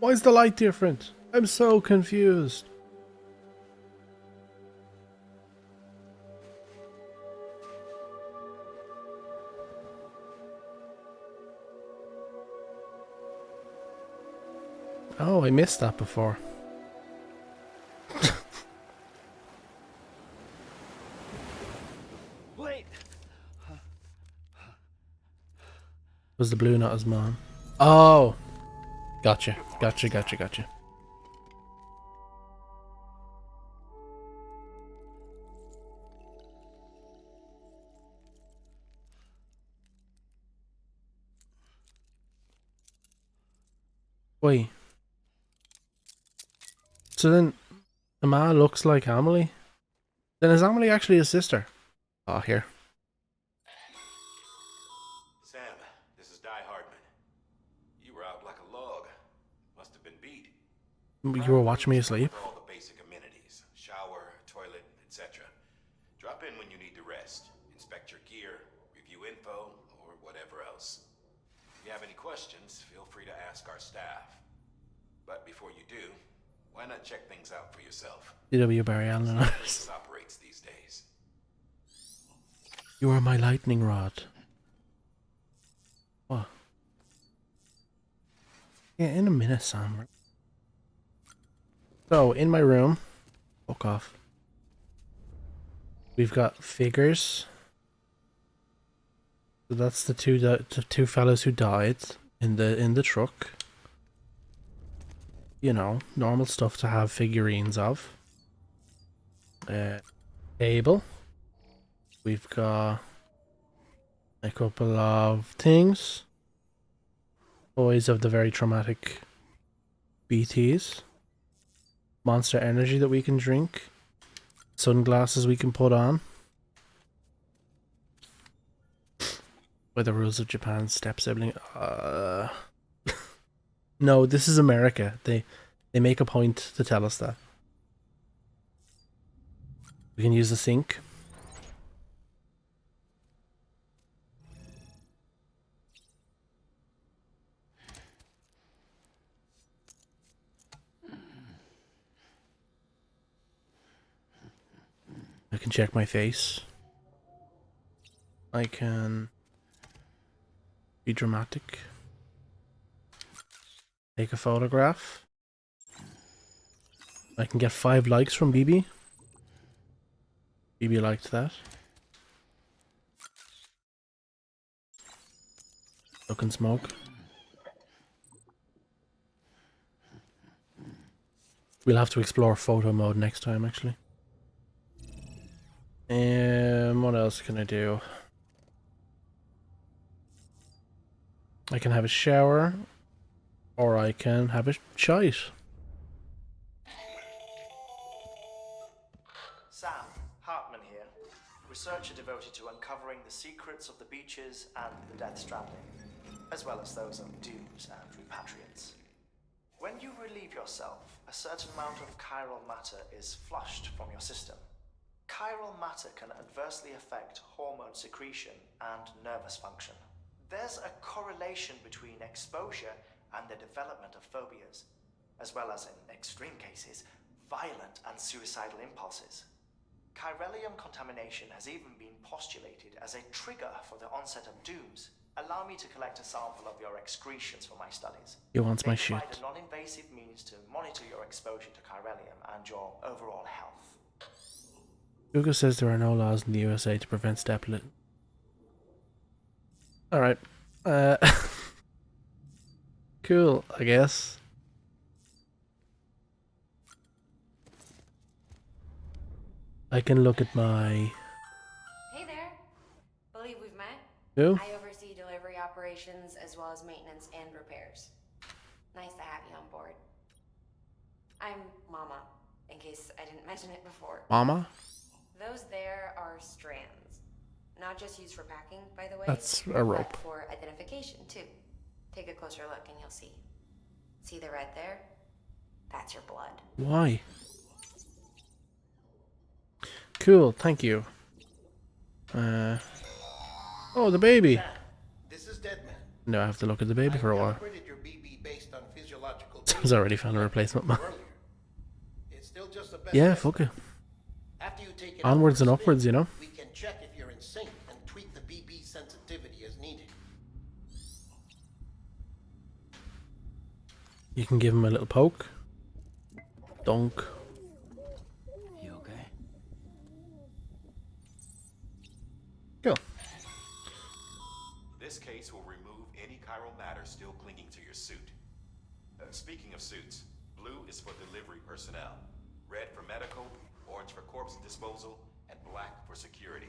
Why is the light different? I'm so confused. Oh, I missed that before. Wait. Was the blue not his mom? Oh! Gotcha. Gotcha. Wait. So then, Ama looks like Amelie? Then is Amelie actually his sister? Oh, here. Sam, this is Di Hardman. You were out like a log. Must have been beat. You were watching me asleep? All the basic amenities. Shower, toilet, etc. Drop in when you need to rest. Inspect your gear, review info, or whatever else. If you have any questions, feel free to ask our staff. But before you do, why not check things out for yourself? D.W. Barry Allen. Operates these days. You are my lightning rod. What? Yeah, in a minute, Sam. So, in my room, fuck off. We've got figures. So that's the two fellas who died in the truck. You know, normal stuff to have figurines of. Table. We've got a couple of things. Toys of the very traumatic BTs. Monster energy that we can drink. Sunglasses we can put on. By the rules of Japan's step sibling. No, this is America. They make a point to tell us that. We can use the sink. I can check my face. I can be dramatic. Take a photograph. I can get 5 likes from BB. BB liked that. Look and smoke. We'll have to explore photo mode next time, actually. What else can I do? I can have a shower. Or I can have a shite. Sam, Hartman here. Researcher devoted to uncovering the secrets of the beaches and the Death Stranding. as well as those of dooms and repatriates. When you relieve yourself, a certain amount of chiral matter is flushed from your system. Chiral matter can adversely affect hormone secretion and nervous function. There's a correlation between exposure and the development of phobias, as well as, in extreme cases, violent and suicidal impulses. Chiralium contamination has even been postulated as a trigger for the onset of dooms. Allow me to collect a sample of your excretions for my studies. He wants my shit. They provide a non-invasive means to monitor your exposure to chiralium and your overall health. Google says there are no laws in the USA to prevent stapling. Alright. Cool, I guess. I can look at my... Hey there. Believe we've met? Who? I oversee delivery operations as well as maintenance and repairs. Nice to have you on board. I'm Mama, in case I didn't mention it before. Mama? Those there are strands. Not just used for packing, by the way. That's a rope. But for identification, too. Take a closer look and you'll see. See the red there? That's your blood. Why? Cool, thank you. Oh, the baby. This is Deadman. No, I have to look at the baby for a while. Upgraded your BB based on physiological He's already found a replacement. It's still just the best Yeah, estimate. fuck it. After you take it Onwards and out for a upwards, spin, you know. We can check if you're in sync and tweak the BB sensitivity as needed. You can give him a little poke. Dunk. You okay? Cool. This case will remove any chiral matter still clinging to your suit. Speaking of suits, blue is for delivery personnel, red for medical, orange for corpse disposal, and black for security.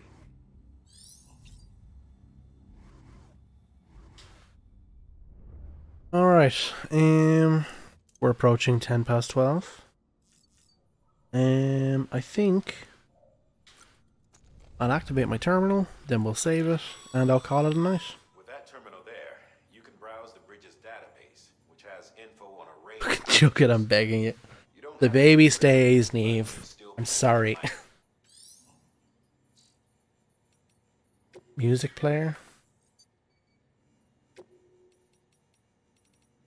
Alright, we're approaching 10 past 12. I think I'll activate my terminal, then we'll save it, and I'll call it a night. With that terminal there, you can browse the bridge's database, which has info on a range. Chuck it, I'm begging you. The baby stays, Neve. I'm sorry. Music player.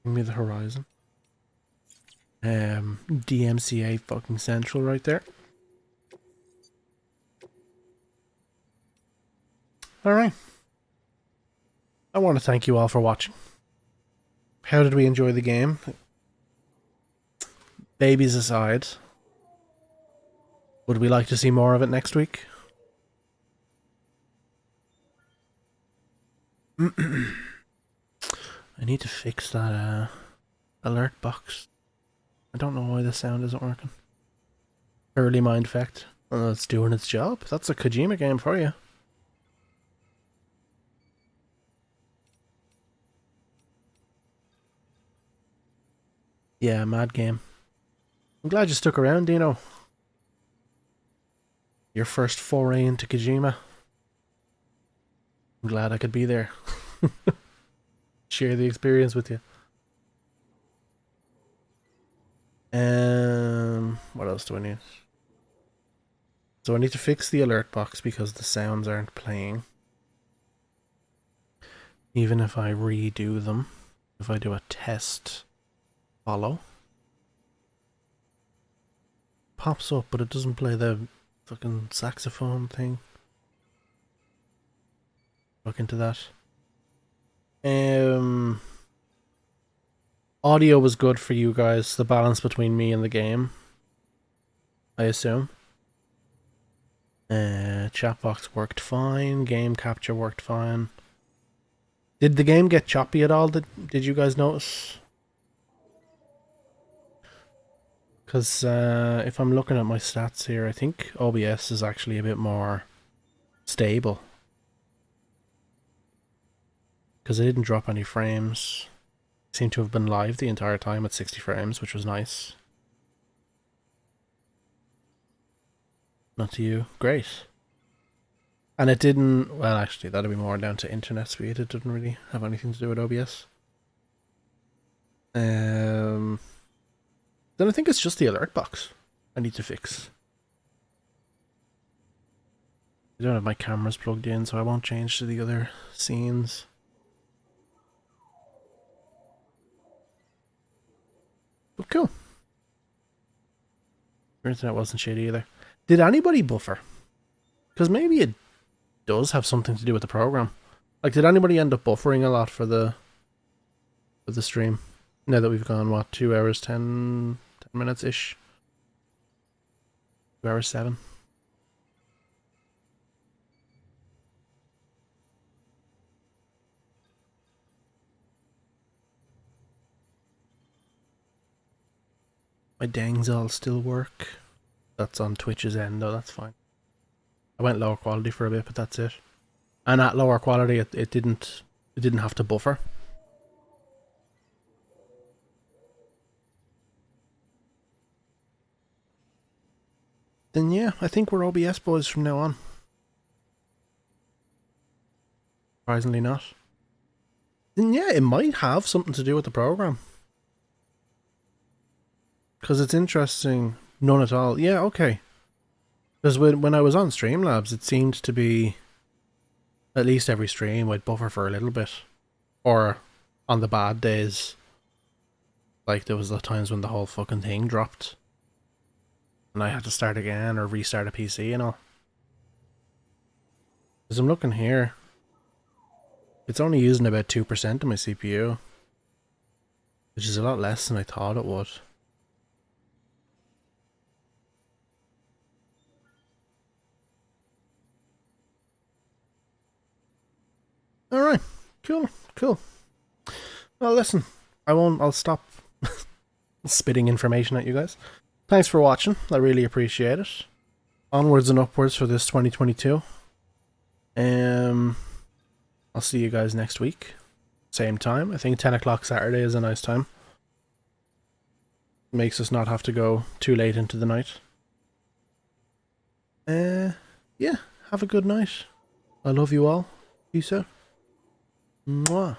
Give me the horizon. DMCA fucking central right there. Alright. I want to thank you all for watching. How did we enjoy the game? Babies aside, would we like to see more of it next week? I need to fix that alert box. I don't know why the sound isn't working. Early mind effect. Oh, it's doing its job. That's a Kojima game for you. Yeah, mad game. I'm glad you stuck around, Dino. Your first foray into Kojima. I'm glad I could be there. Share the experience with you. What else do I need? So I need to fix the alert box because the sounds aren't playing. Even if I redo them. If I do a test follow. Pops up, but it doesn't play the fucking saxophone thing. Look into that. Audio was good for you guys, the balance between me and the game, I assume. Chat box worked fine, game capture worked fine. Did the game get choppy at all? Did you guys notice? Because if I'm looking at my stats here, I think OBS is actually a bit more stable. Because I didn't drop any frames. Seemed to have been live the entire time at 60 frames, which was nice. Not to you. Great. And it didn't, well actually that'd be more down to internet speed, it didn't really have anything to do with OBS. Then I think it's just the alert box I need to fix. I don't have my cameras plugged in, so I won't change to the other scenes. But cool. Your internet wasn't shitty either. Did anybody buffer? Because maybe it does have something to do with the program. Like, did anybody end up buffering a lot for the stream? Now that we've gone, what, 2 hours, 10 minutes-ish? 2 hours, 7? My dangs all still work. That's on Twitch's end though, that's fine. I went lower quality for a bit, but that's it. And at lower quality it didn't have to buffer. Then yeah, I think we're OBS boys from now on. Surprisingly not. Then yeah, it might have something to do with the program. Because it's interesting. None at all. Yeah, okay. Because when I was on Streamlabs, it seemed to be at least every stream I'd buffer for a little bit. Or on the bad days, like there was the times when the whole fucking thing dropped. And I had to start again or restart a PC and all. Because I'm looking here. It's only using about 2% of my CPU. Which is a lot less than I thought it would. Alright, cool. Well listen, I'll stop spitting information at you guys. Thanks for watching, I really appreciate it. Onwards and upwards for this 2022. I'll see you guys next week. Same time, I think 10 o'clock Saturday is a nice time. Makes us not have to go too late into the night. Yeah, have a good night. I love you all. Peace out. Mwah.